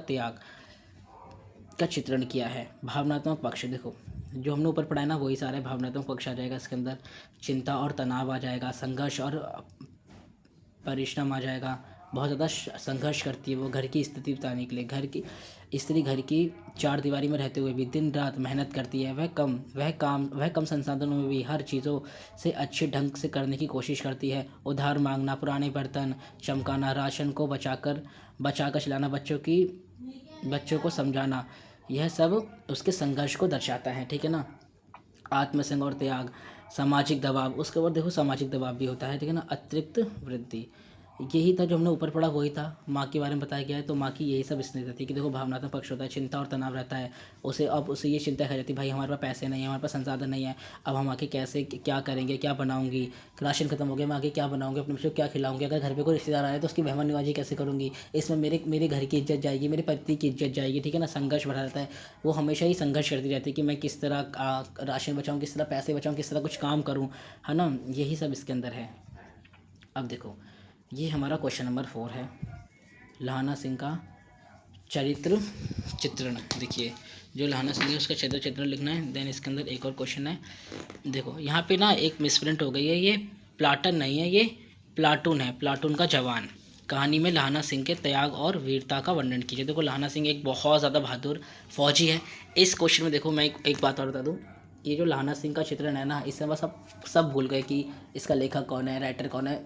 चित्रण किया है। भावनात्मक पक्ष, देखो जो हमने ऊपर पढ़ा है ना, वही सारे भावनात्मक पक्ष आ जाएगा इसके अंदर। चिंता और तनाव आ जाएगा, संघर्ष और परिश्रम आ जाएगा। बहुत ज़्यादा संघर्ष करती है वो घर की स्थिति बताने के लिए। घर की चार दीवारी में रहते हुए भी दिन रात मेहनत करती है। वह कम संसाधनों में भी हर चीज़ों से अच्छे ढंग से करने की कोशिश करती है। उधार मांगना, पुराने बर्तन चमकाना, राशन को बचाकर चलाना, बच्चों को समझाना, यह सब उसके संघर्ष को दर्शाता है, ठीक है ना। आत्मसंग और त्याग, सामाजिक दबाव, उसके बाद देखो सामाजिक दबाव भी होता है, ठीक है ना। अतिरिक्त वृद्धि, यही था जो हमने ऊपर पढ़ा, वही था। माँ के बारे में बताया गया है, तो माँ की यही सब स्थिति रहती है कि देखो भावनात्मक पक्ष होता है, चिंता और तनाव रहता है। उसे ये चिंता है जाती है, भाई हमारे पास पैसे नहीं है, हमारे पास संसाधन नहीं है, अब हम आगे कैसे क्या करेंगे, क्या बनाऊंगी, राशन खत्म हो गया, मैं आगे क्या बनाऊंगी, अपने बच्चों को क्या खिलाऊंगी, अगर घर पे कोई रिश्तेदार आए तो उसकी मेहमान नवाजी कैसे करूंगी, इसमें मेरे घर की इज्जत जाएगी, मेरे पति की इज्जत जाएगी, ठीक है ना। संघर्ष बढ़ा रहता है, वो हमेशा ही संघर्ष करती रहती है कि मैं किस तरह राशन बचाऊँ, किस तरह पैसे बचाऊँ, किस तरह कुछ काम करूँ, है ना। यही सब इसके अंदर है। अब देखो ये हमारा क्वेश्चन नंबर 4 है, लहाना सिंह का चरित्र चित्रण। देखिए जो लहाना सिंह है उसका चरित्र चित्रण लिखना है। देन इसके अंदर एक और क्वेश्चन है, देखो यहाँ पे ना एक मिसप्रिंट हो गई है, ये प्लाटन नहीं है, ये प्लाटून है, प्लाटून का जवान। कहानी में लहाना सिंह के त्याग और वीरता का वर्णन कीजिए। देखो लहाना सिंह एक बहुत ज़्यादा बहादुर फौजी है। इस क्वेश्चन में देखो मैं एक बात और बता दूँ, ये जो लहाना सिंह का चित्रण है ना, इसमें बस अब सब भूल गए कि इसका लेखक कौन है, राइटर कौन है।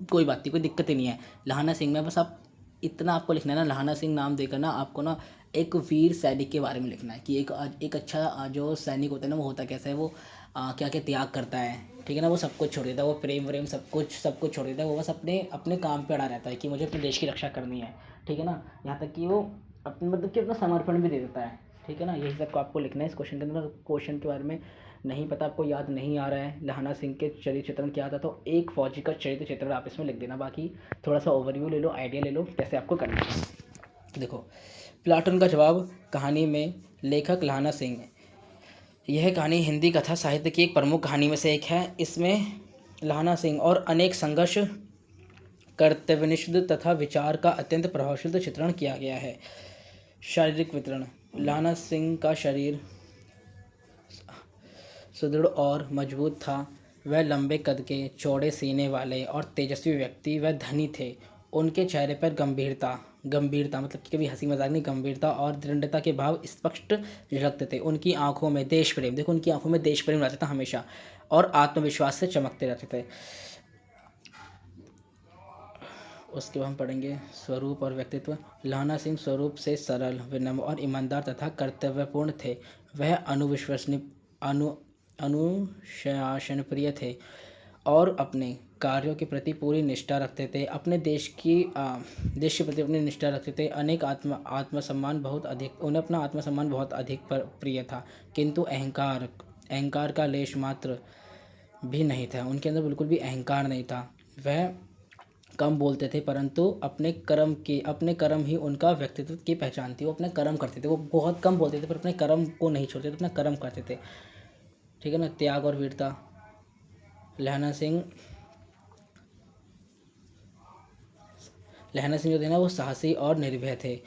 कोई बात नहीं, कोई दिक्कत ही नहीं है। लहाना सिंह में बस आप इतना आपको लिखना है ना, लहाना सिंह नाम देकर ना आपको ना एक वीर सैनिक के बारे में लिखना है कि एक अच्छा जो सैनिक होता है ना, वो होता कैसा है, वो क्या क्या त्याग करता है, ठीक है ना। वो सब कुछ छोड़ देता है, वो प्रेम व्रेम सब कुछ छोड़ देता है। वो बस अपने अपने काम पे अड़ा रहता है कि मुझे अपने देश की रक्षा करनी है, ठीक है ना। यहाँ तक कि वो अपने मतलब कि अपना समर्पण भी दे देता है, ठीक है ना। यही सब को आपको लिखना है इस क्वेश्चन के अंदर। क्वेश्चन के बारे में नहीं पता, आपको याद नहीं आ रहा है लहाना सिंह के चरित्र चित्रण क्या था, तो एक फौजी का चरित्र चित्रण आप इसमें लिख देना। बाकी थोड़ा सा ओवरव्यू ले लो, आइडिया ले लो कैसे आपको करना है। देखो, प्लाटून का जवाब कहानी में लेखक लहाना सिंह है। यह कहानी हिंदी कथा साहित्य की एक प्रमुख कहानी में से एक है। इसमें लहाना सिंह और अनेक संघर्ष, कर्तव्यनिष्ठ तथा विचार का अत्यंत प्रभावशाली चित्रण किया गया है। शारीरिक वितरण, लहाना सिंह का शरीर सुदृढ़ और मजबूत था। वह लंबे कद के, चौड़े सीने वाले और तेजस्वी व्यक्ति व धनी थे। उनके चेहरे पर गंभीरता मतलब कि कभी हंसी मजाक नहीं, गंभीरता और दृढ़ता के भाव स्पष्ट झलकते थे। उनकी आंखों में देश प्रेम, देखो उनकी आंखों में देश प्रेम रहता था हमेशा, और आत्मविश्वास से चमकते रहते थे। उसके बाद हम पढ़ेंगे स्वरूप और व्यक्तित्व। लहाना सिंह स्वरूप से सरल, विनम्र और ईमानदार तथा कर्तव्यपूर्ण थे। वह अनुशासन प्रिय थे और अपने कार्यों के प्रति पूरी निष्ठा रखते थे। अपने देश के प्रति अपनी निष्ठा रखते थे। अनेक आत्मसम्मान बहुत अधिक, उन्हें अपना आत्मसम्मान बहुत अधिक प्रिय था, किंतु अहंकार का लेश मात्र भी नहीं था। उनके अंदर बिल्कुल भी अहंकार नहीं था। वह कम बोलते थे, परंतु अपने कर्म ही उनका व्यक्तित्व की पहचान थी। वो अपने कर्म करते थे, वो बहुत कम बोलते थे पर अपने कर्म को नहीं छोड़ते थे, अपना कर्म करते थे, ठीक है ना। त्याग और वीरता, लहाना सिंह जो थे ना, वो साहसी और निर्भय थे।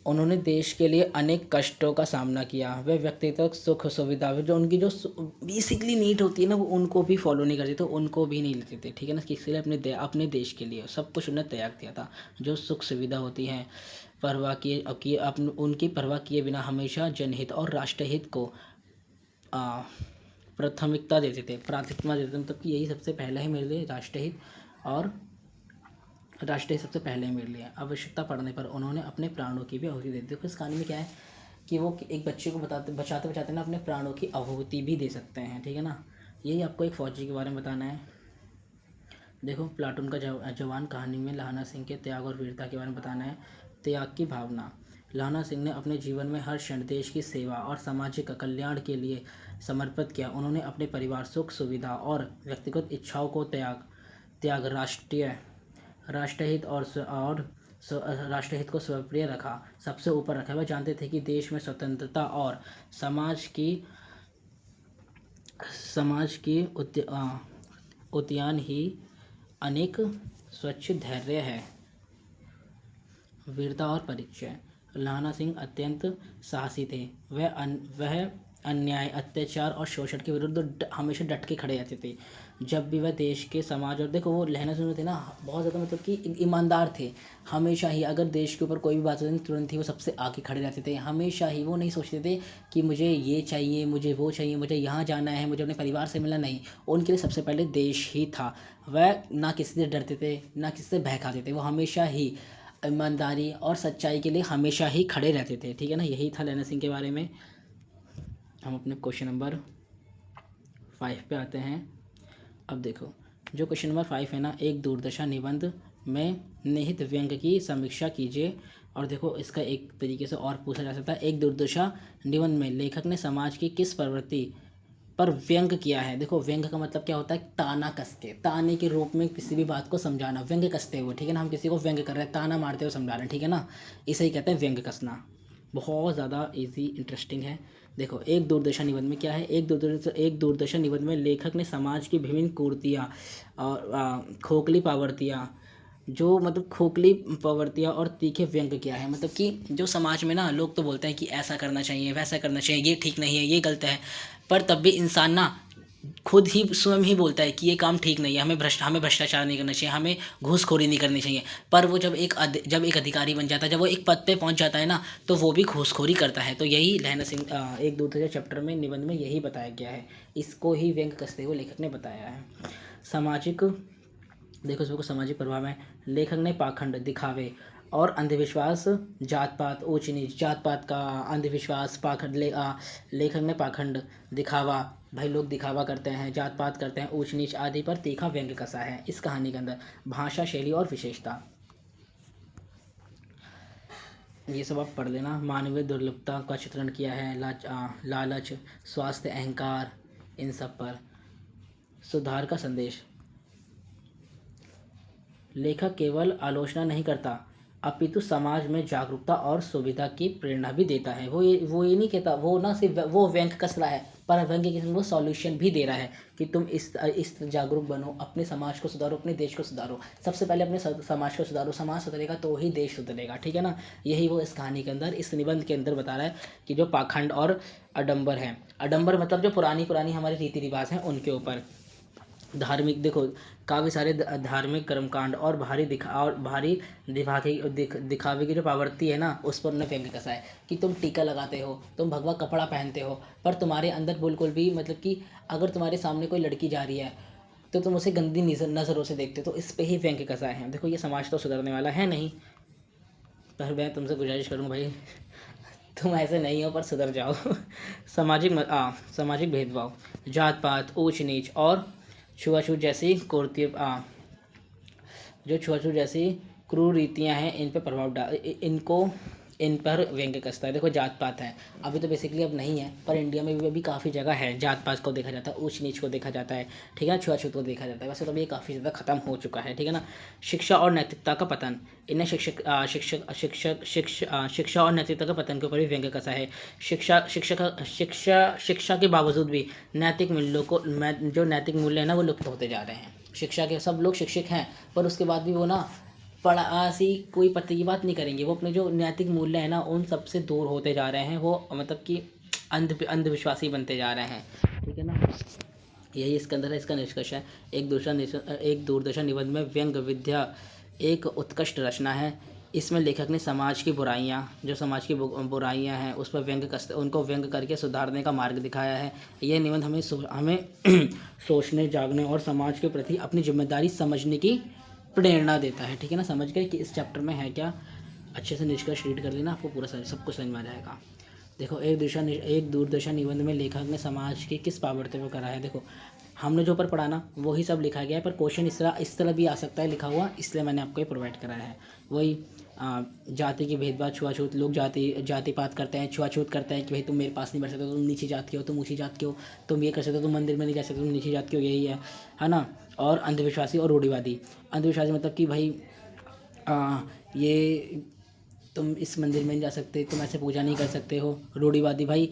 उन्होंने देश के लिए अनेक कष्टों का सामना किया। वे व्यक्तिगत सुख सुविधा, जो उनकी जो बेसिकली नीड होती है ना, वो उनको भी फॉलो नहीं करते थे, उनको भी नहीं लेते थे, ठीक है ना। किसी लिए अपने देश के लिए सब कुछ उन्हें त्याग दिया था। जो सुख सुविधा होती हैं, उनकी परवाह किए बिना हमेशा जनहित और राष्ट्रहित को प्राथमिकता देते थे, मतलब कि यही सबसे पहला है मेरे लिए, राष्ट्रहित सबसे पहले मेरे लिए। आवश्यकता पड़ने पर उन्होंने अपने प्राणों की भी आहुति दे दी। देखो इस कहानी में क्या है कि वो एक बच्चे को बचाते बचाते ना अपने प्राणों की आहुति भी दे सकते हैं, ठीक है ना। यही आपको एक फौजी के बारे में बताना है। देखो, प्लाटून का जवान कहानी में लहाना सिंह के त्याग और वीरता के बारे में बताना है। त्याग की भावना, लहाना सिंह ने अपने जीवन में हर क्षण देश की सेवा और सामाजिक कल्याण के लिए समर्पित किया। उन्होंने अपने परिवार, सुख सुविधा और व्यक्तिगत इच्छाओं को त्याग राष्ट्रहित राष्ट्रहित को सर्वप्रिय रखा, सबसे ऊपर रखा। वह जानते थे कि देश में स्वतंत्रता और समाज की उद्यान ही अनेक स्वच्छ धैर्य है। वीरता और परिचय, लहाना सिंह अत्यंत साहसी थे। वह अन्याय, अत्याचार और शोषण के विरुद्ध हमेशा डट के खड़े रहते थे। जब भी वह देश के समाज, और देखो वो लहाना सिंह थे ना, बहुत ज़्यादा मतलब कि ईमानदार थे। हमेशा ही अगर देश के ऊपर कोई भी बात होती थी, तुरंत ही वो सबसे आगे खड़े रहते थे। हमेशा ही वो नहीं सोचते थे कि मुझे ये चाहिए, मुझे वो चाहिए, मुझे यहाँ जाना है, मुझे अपने परिवार से मिलना, नहीं। उनके लिए सबसे पहले देश ही था। वह ना किसी से डरते थे, ना किसी से भय खाते थे। वो हमेशा ही ईमानदारी और सच्चाई के लिए हमेशा ही खड़े रहते थे, ठीक है ना। यही था लहाना सिंह के बारे में। हम अपने क्वेश्चन नंबर 5 पे आते हैं। अब देखो, जो क्वेश्चन नंबर 5 है ना, एक दूरदर्शा निबंध में निहित व्यंग की समीक्षा कीजिए। और देखो इसका एक तरीके से और पूछा जा सकता है, एक दूरदर्शा निबंध में लेखक ने समाज की किस प्रवृत्ति पर व्यंग किया है। देखो, व्यंग का मतलब क्या होता है, ताना कस के, ताने के रूप में किसी भी बात को समझाना, व्यंग कसते हुए, ठीक है ना। हम किसी को व्यंग कर रहे हैं, ताना मारते हुए समझा रहे हैं, ठीक है ना। इसे ही कहते हैं व्यंग कसना। बहुत ज़्यादा इजी इंटरेस्टिंग है। देखो, एक दूरदर्शन निबंध में क्या है, एक दूरदर्शन निबंध में लेखक ने समाज की विभिन्न कुरीतियाँ और खोखली प्रवृत्तियाँ और तीखे व्यंग किया है। मतलब कि जो समाज में ना लोग तो बोलते हैं कि ऐसा करना चाहिए, वैसा करना चाहिए, ये ठीक नहीं है, ये गलत है, पर तब भी इंसान ना खुद ही स्वयं ही बोलता है कि ये काम ठीक नहीं है, हमें भ्रष्टाचार नहीं करना चाहिए, हमें घूसखोरी नहीं करनी चाहिए। पर वो जब एक अधिकारी बन जाता है, जब वो एक पद पे पहुंच जाता है ना, तो वो भी घूसखोरी करता है। तो यही लहना सिंह एक दूसरे चैप्टर में निबंध में यही बताया गया है। इसको ही व्यंग कसते हुए लेखक ने बताया है। सामाजिक, देखो इसमें कुछ सामाजिक प्रभाव है। लेखक ने पाखंड, दिखावे और अंधविश्वास, जात पात, ऊंच नीच, जात पात का अंधविश्वास, पाखंड लेखक ने पाखंड, दिखावा, भाई लोग दिखावा करते हैं, जात पात करते हैं, ऊंच नीच आदि पर तीखा व्यंग्य कसा है इस कहानी के अंदर। भाषा, शैली और विशेषता, ये सब आप पढ़ लेना। मानवीय दुर्लभता का चित्रण किया है, लालच, स्वास्थ्य, अहंकार, इन सब पर। सुधार का संदेश, लेखक केवल आलोचना नहीं करता अपितु समाज में जागरूकता और सुविधा की प्रेरणा भी देता है। वो ये नहीं कहता, वो ना सिर्फ वो व्यंग कस रहा है, पर व्यंग के वो सॉल्यूशन भी दे रहा है कि तुम इस जागरूक बनो, अपने समाज को सुधारो, अपने देश को सुधारो। सबसे पहले अपने समाज को सुधारो, समाज सुधरेगा तो ही देश सुधरेगा, ठीक है ना। यही वो इस कहानी के अंदर, इस निबंध के अंदर बता रहा है कि जो पाखंड और आडंबर है, आडंबर मतलब जो पुरानी पुरानी हमारे रीति रिवाज हैं उनके ऊपर। धार्मिक, देखो काफ़ी सारे धार्मिक कर्मकांड और भारी दिखावे की जो प्रवृत्ति है ना, उस पर उन्होंने व्यंग्य कसा है कि तुम टीका लगाते हो, तुम भगवा कपड़ा पहनते हो, पर तुम्हारे अंदर बिल्कुल भी मतलब कि अगर तुम्हारे सामने कोई लड़की जा रही है तो तुम उसे गंदी नज़रों से देखते हो। तो इस पे ही व्यंग्य कसा है। देखो ये समाज तो सुधरने वाला है नहीं, पर मैं तुमसे गुजारिश करूँगा भाई तुम ऐसे नहीं हो, पर सुधर जाओ। सामाजिक भेदभाव, जात पात, ऊंच नीच और छुआछूत जैसी जो छुआछूत जैसी क्रूर हैं, इन पर प्रभाव डाल इनको इन पर व्यंग्य कसता है। देखो जात पात है, अभी तो बेसिकली अब नहीं है, पर इंडिया में भी अभी काफ़ी जगह है जात पात को देखा जाता है, ऊंच नीच को देखा जाता है, ठीक है, छुआछूत को देखा जाता है। वैसे तो अभी ये काफ़ी ज़्यादा खत्म हो चुका है, ठीक है ना। शिक्षा और नैतिकता का पतन, इन्हें शिक्षा और नैतिकता का पतन के ऊपर भी व्यंग्य कसा है। शिक्षा के बावजूद भी नैतिक मूल्यों को जो नैतिक मूल्य है ना, वो लुप्त होते जा रहे हैं। शिक्षा के सब लोग शिक्षित हैं, पर उसके बाद भी वो ना पढ़ा सी कोई पते की बात नहीं करेंगे, वो अपने जो नैतिक मूल्य है ना उन सबसे दूर होते जा रहे हैं। वो मतलब कि अंधविश्वासी बनते जा रहे हैं, ठीक है ना। यही इसके अंदर है, इसका निष्कर्ष है। एक दूरदर्शन निबंध में व्यंग विद्या एक उत्कृष्ट रचना है। इसमें लेखक ने समाज की बुराइयां हैं उस पर उनको व्यंग करके सुधारने का मार्ग दिखाया है। यह निबंध हमें सोचने, जागने और समाज के प्रति अपनी जिम्मेदारी समझने की प्रेरणा देता है, ठीक है ना। समझ गए कि इस चैप्टर में है क्या। अच्छे से निष्कर्ष रीड कर लेना, आपको पूरा सब कुछ समझ में आ जाएगा। देखो एक दूरदर्शन निबंध में लेखक ने समाज की किस पावर्त्य को करा है। देखो हमने जो ऊपर पढ़ा ना वही सब लिखा गया है, पर क्वेश्चन इस तरह भी आ सकता है लिखा हुआ, इसलिए मैंने आपको ये प्रोवाइड कराया है। वही जाति की भेदभाव, छुआछूत, लोग जाति पात करते हैं, छुआछूत करते हैं कि भाई तुम मेरे पास नहीं बैठ सकते, तुम नीची जात के हो, तुम ऊँची जात के हो, तुम ये कर सकते हो, तुम मंदिर में नहीं जा सकते, तुम नीची जात के हो, यही है ना। और अंधविश्वासी और रूढ़िवादी, अंधविश्वासी मतलब कि भाई ये तुम इस मंदिर में नहीं जा सकते, तुम ऐसे पूजा नहीं कर सकते हो। रूढ़िवादी भाई,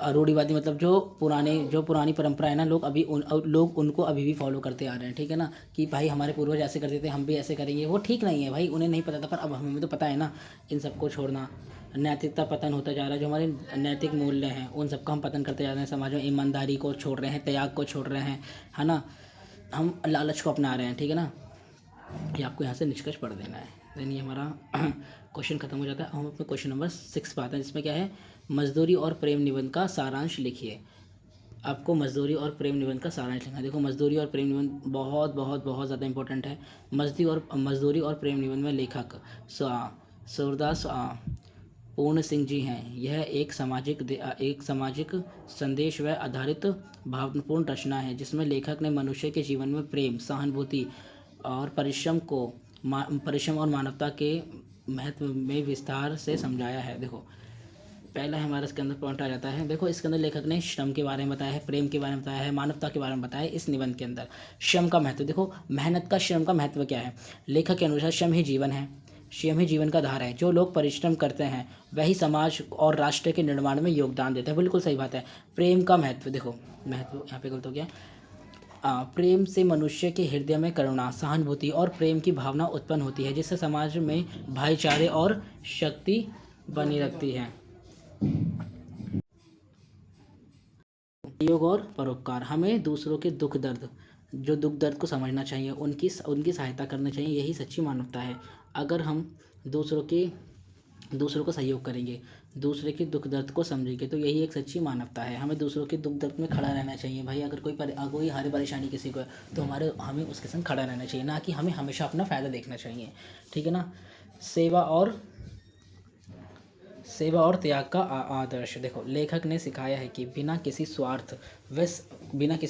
रूढ़िवादी मतलब जो पुरानी परंपरा है ना, लोग उनको अभी भी फॉलो करते आ रहे हैं, ठीक है ना। कि भाई हमारे पूर्वज ऐसे करते थे, हम भी ऐसे करेंगे, वो ठीक नहीं है भाई, उन्हें नहीं पता था, पर अब हमें तो पता है ना। इन सबको छोड़ना, नैतिकता पतन होता जा रहा है, जो हमारे नैतिक मूल्य हैं उन सबका हम पतन करते जा रहे हैं। समाज में ईमानदारी को छोड़ रहे हैं, त्याग को छोड़ रहे हैं, है ना। हम लालच को अपना रहे हैं, ठीक है ना। ये आपको यहाँ से निष्कर्ष पढ़ देना है। देन ये हमारा क्वेश्चन खत्म हो जाता है। हम अपने क्वेश्चन नंबर 6 पे आते हैं, जिसमें क्या है, मजदूरी और प्रेम निबंध का सारांश लिखिए। आपको मजदूरी और प्रेम निबंध का सारांश लिखना है। देखो मजदूरी और प्रेम निबंध बहुत बहुत बहुत ज़्यादा इंपॉर्टेंट है। मजदूरी और प्रेम निबंध में लेखक सूरदास पूर्ण सिंह जी हैं। यह एक सामाजिक संदेश व आधारित भावपूर्ण रचना है, जिसमें लेखक ने मनुष्य के जीवन में प्रेम, सहानुभूति और परिश्रम और मानवता के महत्व में विस्तार से समझाया है। देखो पहला हमारा इसके अंदर पॉइंट आ जाता है। देखो इसके अंदर लेखक ने श्रम के बारे में बताया है, प्रेम के बारे में बताया है, मानवता के बारे में बताया है। इस निबंध के अंदर श्रम का महत्व, देखो मेहनत का, श्रम का महत्व क्या है। लेखक के अनुसार श्रम ही जीवन है, श्रम ही जीवन का आधार है। जो लोग परिश्रम करते हैं वही समाज और राष्ट्र के निर्माण में योगदान देते हैं। बिल्कुल सही बात है। प्रेम का महत्व, देखो महत्व यहाँ पे गलत हो गया। प्रेम से मनुष्य के हृदय में करुणा, सहानुभूति और प्रेम की भावना उत्पन्न होती है, जिससे समाज में भाईचारे और शक्ति बनी रहती है। सहयोग और परोपकार, हमें दूसरों के दुख दर्द, जो दुख दर्द को समझना चाहिए, उनकी सहायता करनी चाहिए, यही सच्ची मानवता है। अगर हम दूसरों को सहयोग करेंगे, दूसरे के दुख दर्द को समझेंगे, तो यही एक सच्ची मानवता है। हमें दूसरों के दुख दर्द में खड़ा रहना चाहिए भाई। अगर कोई हर परेशानी किसी को है तो हमें उसके संग खड़ा रहना चाहिए, ना कि हमें हमेशा अपना फ़ायदा देखना चाहिए। ठीक है ना। सेवा और त्याग का आदर्श, देखो लेखक ने सिखाया है कि बिना किसी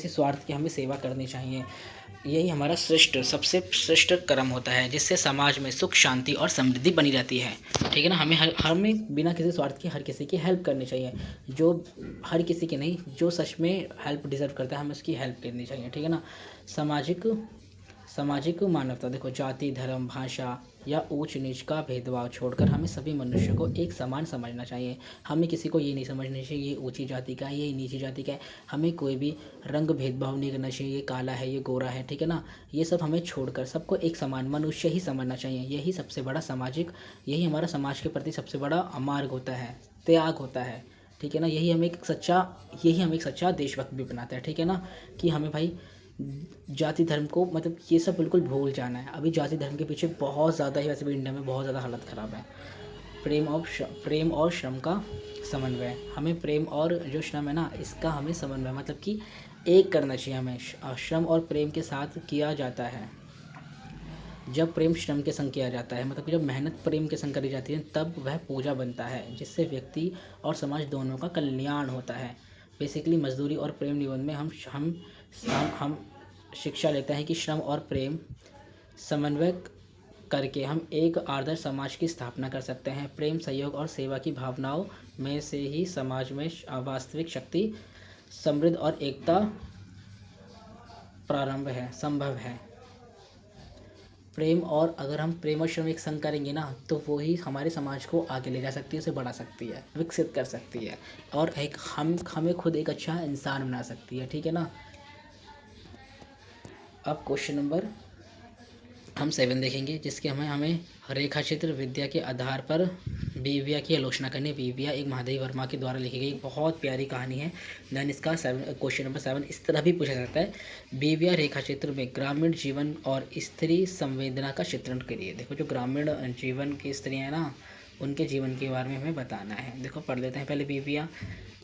स्वार्थ के हमें सेवा करनी चाहिए। यही हमारा सबसे श्रेष्ठ कर्म होता है, जिससे समाज में सुख, शांति और समृद्धि बनी रहती है। ठीक है ना। हमें बिना किसी स्वार्थ के हर किसी की हेल्प करनी चाहिए। जो हर किसी की नहीं, जो सच में हेल्प डिज़र्व करता है, हमें उसकी हेल्प करनी चाहिए। ठीक है ना। सामाजिक मानवता, देखो जाति, धर्म, भाषा या ऊंच नीच का भेदभाव छोड़कर हमें सभी मनुष्यों को एक समान समझना चाहिए। हमें किसी को ये नहीं समझना चाहिए ये ऊंची जाति का है, ये नीची जाति का है। हमें कोई भी रंग भेदभाव नहीं करना चाहिए, ये काला है, ये गोरा है। ठीक है ना। ये सब हमें छोड़कर सबको एक समान मनुष्य ही समझना चाहिए। यही हमारा समाज के प्रति सबसे बड़ा मार्ग होता है, त्याग होता है। ठीक है ना। यही हमें एक सच्चा देशभक्त भी बनाता है। ठीक है ना। कि हमें भाई जाति धर्म को मतलब ये सब बिल्कुल भूल जाना है। अभी जाति धर्म के पीछे बहुत ज़्यादा ही, वैसे भी इंडिया में बहुत ज़्यादा हालत ख़राब है। प्रेम और श्रम का समन्वय, हमें प्रेम और जो श्रम है ना, इसका हमें समन्वय मतलब कि एक करना चाहिए। हमें श्रम और प्रेम के साथ किया जाता है। जब प्रेम श्रम के संग किया जाता है, मतलब कि जब मेहनत प्रेम के संग करी जाती है, तब वह पूजा बनता है, जिससे व्यक्ति और समाज दोनों का कल्याण होता है। बेसिकली मजदूरी और प्रेम निबंध में हम शिक्षा लेते हैं कि श्रम और प्रेम समन्वय करके हम एक आदर्श समाज की स्थापना कर सकते हैं। प्रेम, सहयोग और सेवा की भावनाओं में से ही समाज में वास्तविक शक्ति, समृद्धि और एकता संभव है। अगर हम प्रेम और श्रम एक संग करेंगे ना, तो वो ही हमारे समाज को आगे ले जा सकती है, उसे बढ़ा सकती है, विकसित कर सकती है, और हमें खुद एक अच्छा इंसान बना सकती है। ठीक है ना। अब क्वेश्चन नंबर हम 7 देखेंगे, जिसके हमें रेखा चित्र विद्या के आधार पर बीविया की आलोचना करनी। बीविया एक महादेवी वर्मा के द्वारा लिखी गई बहुत प्यारी कहानी है। देन इसका क्वेश्चन नंबर 7 इस तरह भी पूछा जाता है, बीविया रेखा चित्र में ग्रामीण जीवन और स्त्री संवेदना का चित्रण करिए। देखो जो ग्रामीण जीवन की स्त्रियाँ हैं ना, उनके जीवन के बारे में हमें बताना है। देखो पढ़ लेते हैं पहले बीविया।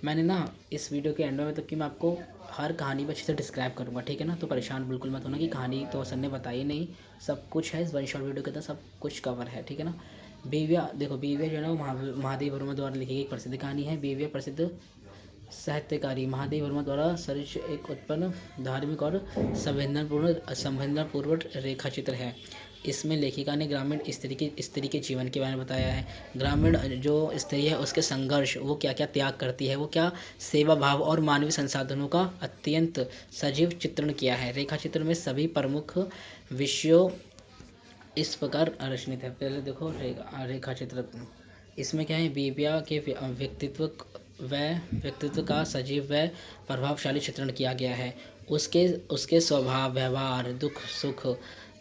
मैंने ना इस वीडियो के एंड में मतलब कि मैं आपको हर कहानी पर अच्छे से डिस्क्राइब करूँगा। ठीक है ना। तो परेशान बिल्कुल मत होना कि कहानी तो सर ने बताई नहीं, सब कुछ है इस वन शॉट वीडियो के अंदर, सब कुछ कवर है। ठीक है ना। बीविया, देखो बीविया जो है ना वो महादेव वर्मा द्वारा लिखी गई एक प्रसिद्ध कहानी है। बीविया प्रसिद्ध साहित्यकारी महादेव वर्मा द्वारा सृजित एक उत्पन्न धार्मिक और संवेदनापूर्वक रेखा चित्र है। इसमें लेखिका ने ग्रामीण स्त्री के जीवन के बारे में बताया है। ग्रामीण जो स्त्री है उसके संघर्ष, वो क्या क्या त्याग करती है, वो क्या सेवा भाव और मानवीय संसाधनों का अत्यंत सजीव चित्रण किया है। रेखा चित्र में सभी प्रमुख विषयों इस प्रकार रचनित है। पहले देखो रेखा चित्र, इसमें क्या है, बीबिया के व्यक्तित्व का सजीव व प्रभावशाली चित्रण किया गया है। उसके स्वभाव, व्यवहार, दुख सुख,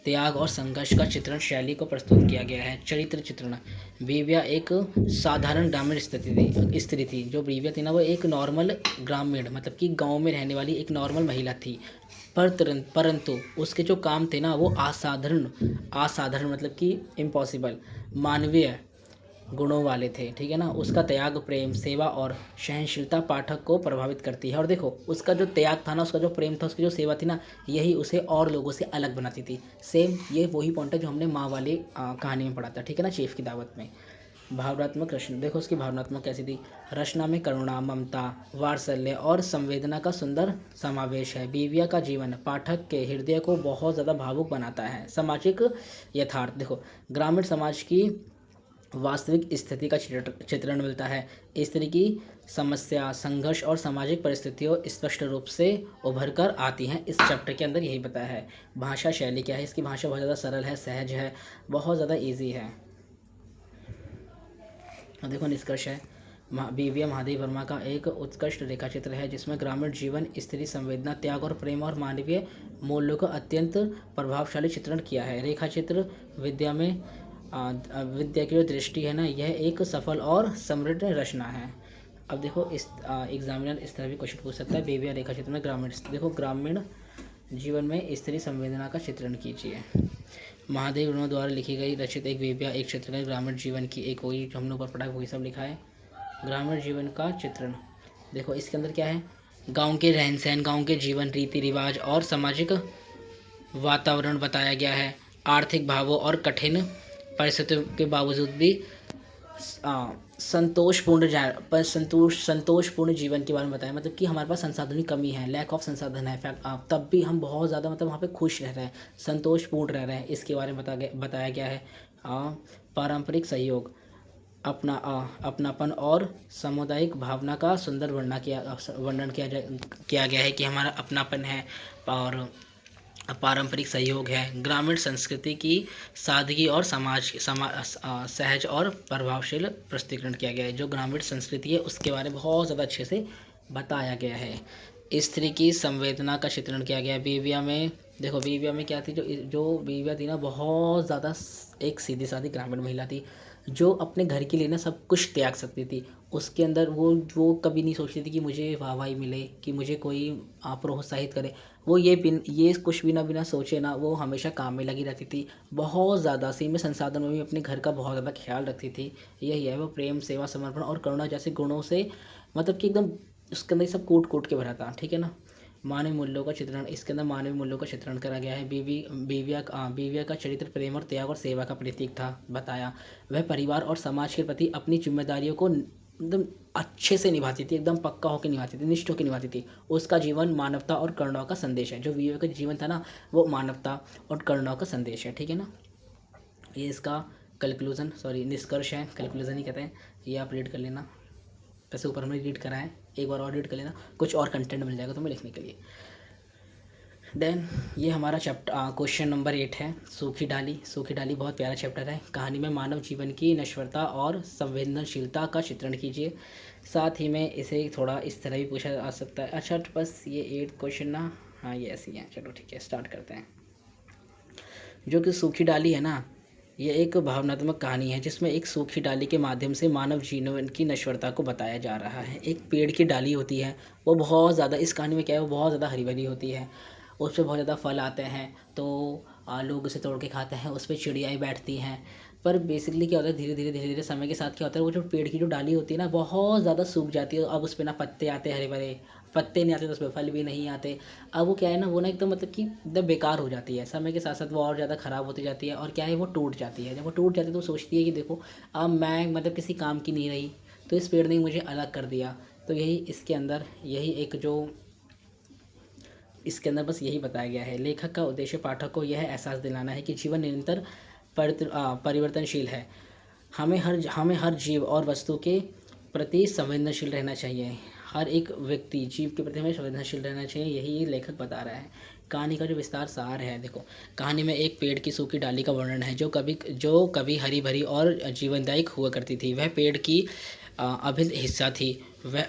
त्याग और संघर्ष का चित्रण शैली को प्रस्तुत किया गया है। चरित्र चित्रण, बीबिया एक साधारण ग्रामीण स्त्री थी। जो बीबिया थी ना, वो एक नॉर्मल ग्रामीण मतलब कि गांव में रहने वाली एक नॉर्मल महिला थी। परंतु उसके जो काम थे ना, वो असाधारण मतलब कि इम्पॉसिबल मानवीय गुणों वाले थे। ठीक है ना। उसका त्याग, प्रेम, सेवा और सहनशीलता पाठक को प्रभावित करती है। और देखो उसका जो त्याग था ना, उसका जो प्रेम था, उसकी जो सेवा थी ना, यही उसे और लोगों से अलग बनाती थी। सेम ये वही पॉइंट है जो हमने माँ वाली कहानी में पढ़ा था। ठीक है ना, शेफ की दावत में। भावनात्मक रचना, देखो उसकी भावनात्मक कैसी थी। रचना में करुणा, ममता, वात्सल्य और संवेदना का सुंदर समावेश है। बीविया का जीवन पाठक के हृदय को बहुत ज़्यादा भावुक बनाता है। सामाजिक यथार्थ, देखो ग्रामीण समाज की वास्तविक स्थिति का चित्रण मिलता है। स्त्री की समस्या, संघर्ष और सामाजिक परिस्थितियों स्पष्ट रूप से उभर कर आती हैं। इस चैप्टर के अंदर यही बताया है। भाषा शैली क्या है, इसकी भाषा बहुत ज़्यादा सरल है, सहज है, बहुत ज़्यादा इजी है। देखो निष्कर्ष है, बीविया महादेव वर्मा का एक उत्कृष्ट रेखाचित्र है, जिसमें ग्रामीण जीवन, स्त्री संवेदना, त्याग और प्रेम और मानवीय मूल्यों का अत्यंत प्रभावशाली चित्रण किया है। रेखाचित्र विद्या की जो दृष्टि है ना, यह एक सफल और समृद्ध रचना है। अब देखो इस एग्जामिनर इस तरह भी क्वेश्चन पूछ सकता है, बेबिया रेखा चित्र में ग्रामीण, देखो ग्रामीण जीवन में स्त्री संवेदना का चित्रण कीजिए। महादेव वर्मा द्वारा लिखी गई रचित एक बेबिया एक चित्रण ग्रामीण जीवन की एक, वही जो हम लोग ऊपर पढ़ा वही सब लिखा है, ग्रामीण जीवन का चित्रण। देखो इसके अंदर क्या है, गांव के रहन सहन, गांव के जीवन रीति रिवाज और सामाजिक वातावरण बताया गया है। आर्थिक भावों और कठिन परिस्थितियों के बावजूद भी संतोषपूर्ण जीवन के बारे में बताया, मतलब कि हमारे पास संसाधनों की कमी है, लैक ऑफ संसाधन है, तब भी हम बहुत ज़्यादा मतलब वहाँ पे खुश रह रहे हैं, संतोषपूर्ण रह रहे हैं, इसके बारे में बताया गया है। पारंपरिक सहयोग, अपनापन और सामुदायिक भावना का सुंदर वर्णन किया गया है कि हमारा अपनापन है और पारंपरिक सहयोग है। ग्रामीण संस्कृति की सादगी और सहज और प्रभावशील प्रस्तुतिकरण किया गया है। जो ग्रामीण संस्कृति है उसके बारे में बहुत ज़्यादा अच्छे से बताया गया है। स्त्री की संवेदना का चित्रण किया गया है। बीविया में देखो, बीविया में क्या थी, जो बीविया थी ना, बहुत ज़्यादा एक सीधी सादी ग्रामीण महिला थी जो अपने घर के लिए ना सब कुछ त्याग सकती थी। उसके अंदर वो कभी नहीं सोचती थी कि मुझे वाहवाही मिले, कि मुझे कोई प्रोत्साहित करे। वो ये कुछ भी ना बिना सोचे ना वो हमेशा काम में लगी रहती थी। बहुत ज़्यादा सीमित संसाधनों में भी अपने घर का बहुत ज़्यादा ख्याल रखती थी। यही है, वो प्रेम, सेवा, समर्पण और करुणा जैसे गुणों से मतलब कि एकदम उसके अंदर सब कूट कूट के भरा था। ठीक है ना। मानवीय मूल्यों का चित्रण, इसके अंदर मानवीय मूल्यों का चित्रण करा गया है। बीविया का चरित्र प्रेम और त्याग और सेवा का प्रतीक था बताया। वह परिवार और समाज के प्रति अपनी जिम्मेदारियों को एकदम अच्छे से निभाती थी, एकदम पक्का होकर निभाती थी, निष्ठ होकर निभाती थी। उसका जीवन मानवता और करुणा का संदेश है। जो बीविया का जीवन था ना, वो मानवता और करुणा का संदेश है। ठीक है ना। ये इसका निष्कर्ष है, कंक्लूजन ही कहते हैं। ये आप रीड कर लेना, वैसे ऊपर हमने रीड करा है, एक बार और रीड कर लेना, कुछ और कंटेंट मिल जाएगा तुम्हें लिखने के लिए। देन ये हमारा क्वेश्चन नंबर 8 है, सूखी डाली बहुत प्यारा चैप्टर है। कहानी में मानव जीवन की नश्वरता और संवेदनशीलता का चित्रण कीजिए। साथ ही में इसे थोड़ा इस तरह भी पूछा जा सकता है। अच्छा, तो बस ये 8 क्वेश्चन ना, हाँ ये ऐसे ही हैं। चलो ठीक है, स्टार्ट करते हैं। जो कि सूखी डाली है ना, ये एक भावनात्मक कहानी है जिसमें एक सूखी डाली के माध्यम से मानव जीवन की नश्वरता को बताया जा रहा है। एक पेड़ की डाली होती है, वो बहुत ज़्यादा, इस कहानी में क्या है, वो बहुत ज़्यादा हरी भरी होती है। उस पर बहुत ज़्यादा फल आते हैं, तो लोग उसे तोड़ के खाते हैं, उस पर चिड़ियाएँ बैठती हैं। पर बेसिकली क्या होता है, धीरे धीरे समय के साथ क्या होता है, वो जो पेड़ की जो डाली होती है ना, बहुत ज़्यादा सूख जाती है। अब उस पर ना पत्ते आते हैं, हरे भरे पत्ते नहीं आते, तो उस पर फल भी नहीं आते। अब वो क्या है ना, वो ना एकदम मतलब कि एकदम बेकार हो जाती है। समय के साथ साथ वो और ज़्यादा ख़राब होती जाती है, और क्या है, वो टूट जाती है। जब वो टूट जाती है तो वो सोचती है कि देखो अब मैं मतलब किसी काम की नहीं रही, तो इस पेड़ ने मुझे अलग कर दिया। तो यही इसके अंदर, यही एक जो इसके अंदर बस यही बताया गया है। लेखक का उद्देश्य पाठक को यह एहसास दिलाना है कि जीवन निरंतर परिवर्तनशील है। हमें हर जीव और वस्तु के प्रति संवेदनशील रहना चाहिए। हर एक व्यक्ति जीव के प्रति हमें संवेदनशील रहना चाहिए, यही लेखक बता रहा है। कहानी का जो विस्तार सार है, देखो कहानी में एक पेड़ की सूखी डाली का वर्णन है जो कभी हरी भरी और जीवनदायक हुआ करती थी। वह पेड़ की अभिन्न हिस्सा थी। वह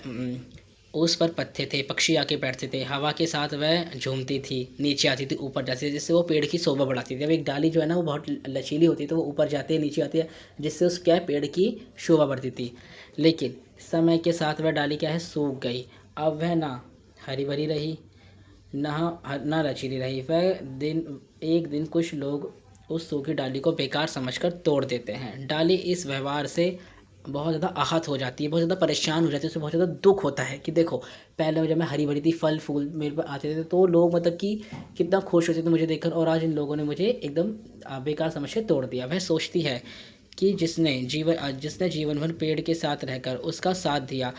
उस पर पत्ते थे, पक्षी आके बैठते थे, हवा के साथ वह झूमती थी, नीचे आती थी, ऊपर जाती थी, जिससे वो पेड़ की शोभा बढ़ाती थी। अब एक डाली जो है ना, वो बहुत लचीली होती है, तो वो ऊपर जाती है, नीचे आती है, जिससे उस क्या है, पेड़ की शोभा बढ़ती थी। लेकिन समय के साथ वह डाली क्या है, सूख गई। अब वह ना हरी भरी रही, ना लचीली रही। एक दिन कुछ लोग उस सूखी डाली को बेकार समझकर तोड़ देते हैं। डाली इस व्यवहार से बहुत ज़्यादा आहत हो जाती है, बहुत ज़्यादा परेशान हो जाती है, उसे बहुत ज़्यादा दुख होता है कि देखो पहले जब मैं हरी भरी थी, फल फूल मेरे पर आते थे, तो लोग मतलब कि कितना खुश होते थे मुझे देखकर, और आज इन लोगों ने मुझे एकदम बेकार समझ के तोड़ दिया। वह सोचती है कि जिसने जीवन भर पेड़ के साथ रहकर उसका साथ दिया,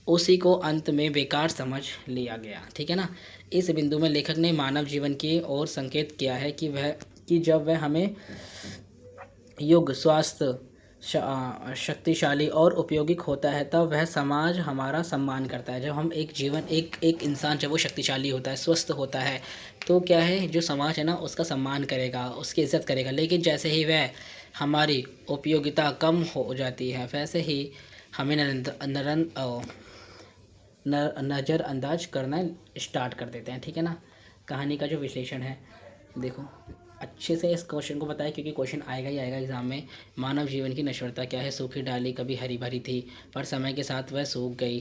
उसी को अंत में बेकार समझ लिया गया। ठीक है ना। इस बिंदु में लेखक ने मानव जीवन की ओर संकेत किया है कि जब वह हमें योग्य, स्वास्थ्य, शक्तिशाली और उपयोगिक होता है, तब वह समाज हमारा सम्मान करता है। जब हम एक इंसान जब वो शक्तिशाली होता है, स्वस्थ होता है, तो क्या है, जो समाज है ना उसका सम्मान करेगा, उसकी इज्जत करेगा। लेकिन जैसे ही वह हमारी उपयोगिता कम हो जाती है, वैसे ही हमें नज़रअंदाज करना स्टार्ट कर देते हैं। ठीक है ना। कहानी का जो विश्लेषण है, देखो अच्छे से इस क्वेश्चन को बताएं, क्योंकि क्वेश्चन आएगा ही आएगा एग्जाम में। मानव जीवन की नश्वरता क्या है? सूखी डाली कभी हरी भरी थी, पर समय के साथ वह सूख गई।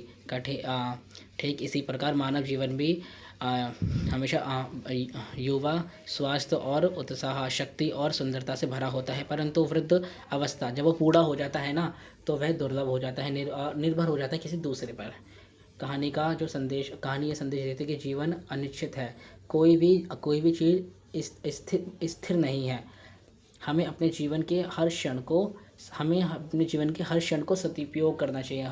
ठीक इसी प्रकार मानव जीवन भी आ, हमेशा युवा, स्वास्थ्य और उत्साह, शक्ति और सुंदरता से भरा होता है, परंतु वृद्ध अवस्था जब वो बूढ़ा हो जाता है ना, तो वह दुर्लभ हो जाता है, निर्भर हो जाता है किसी दूसरे पर। कहानी ये संदेश देती है कि जीवन अनिश्चित है, कोई भी चीज़ स्थिर नहीं है। हमें अपने जीवन के हर क्षण को सदुपयोग करना चाहिए।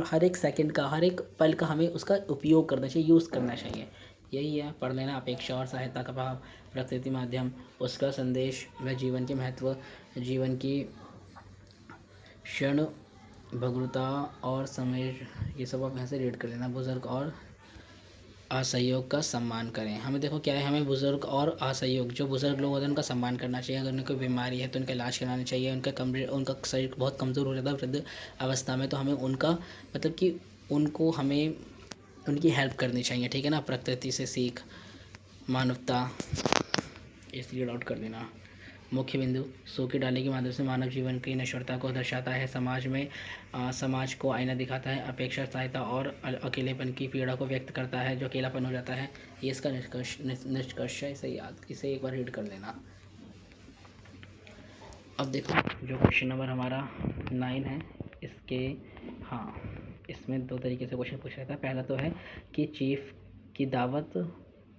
हर एक सेकंड का, हर एक पल का हमें उसका उपयोग करना चाहिए, यूज़ करना चाहिए। यही है पढ़ लेना। अपेक्षा और सहायता का भाव, प्रकृति माध्यम, उसका संदेश व जीवन के महत्व, जीवन की क्षण भंगुरता और समय, ये सब आप यहाँ से रीड कर लेना। बुजुर्ग और असहयोग का सम्मान करें। हमें देखो क्या है, हमें बुजुर्ग और असहयोग, जो बुजुर्ग लोग होते हैं उनका सम्मान करना चाहिए। अगर उन्हें कोई बीमारी है तो उनका इलाज कराना चाहिए। उनका शरीर बहुत कमज़ोर हो जाता है वृद्ध अवस्था में, तो हमें उनका मतलब कि उनको हमें उनकी हेल्प करनी चाहिए, ठीक है ना। प्रकृति से सीख, मानवता, इसलिए आउट कर देना। मुख्य बिंदु, सूखी डाली के माध्यम से मानव जीवन की नश्वरता को दर्शाता है। समाज को आईना दिखाता है। अपेक्षा, सहायता और अकेलेपन की पीड़ा को व्यक्त करता है, जो अकेलापन हो जाता है। ये इसका निष्कर्ष है। इसे एक बार रीड कर लेना। अब देखो जो क्वेश्चन नंबर हमारा 9 है, इसमें 2 तरीके से क्वेश्चन पूछा जाता है। पहला तो है कि चीफ की दावत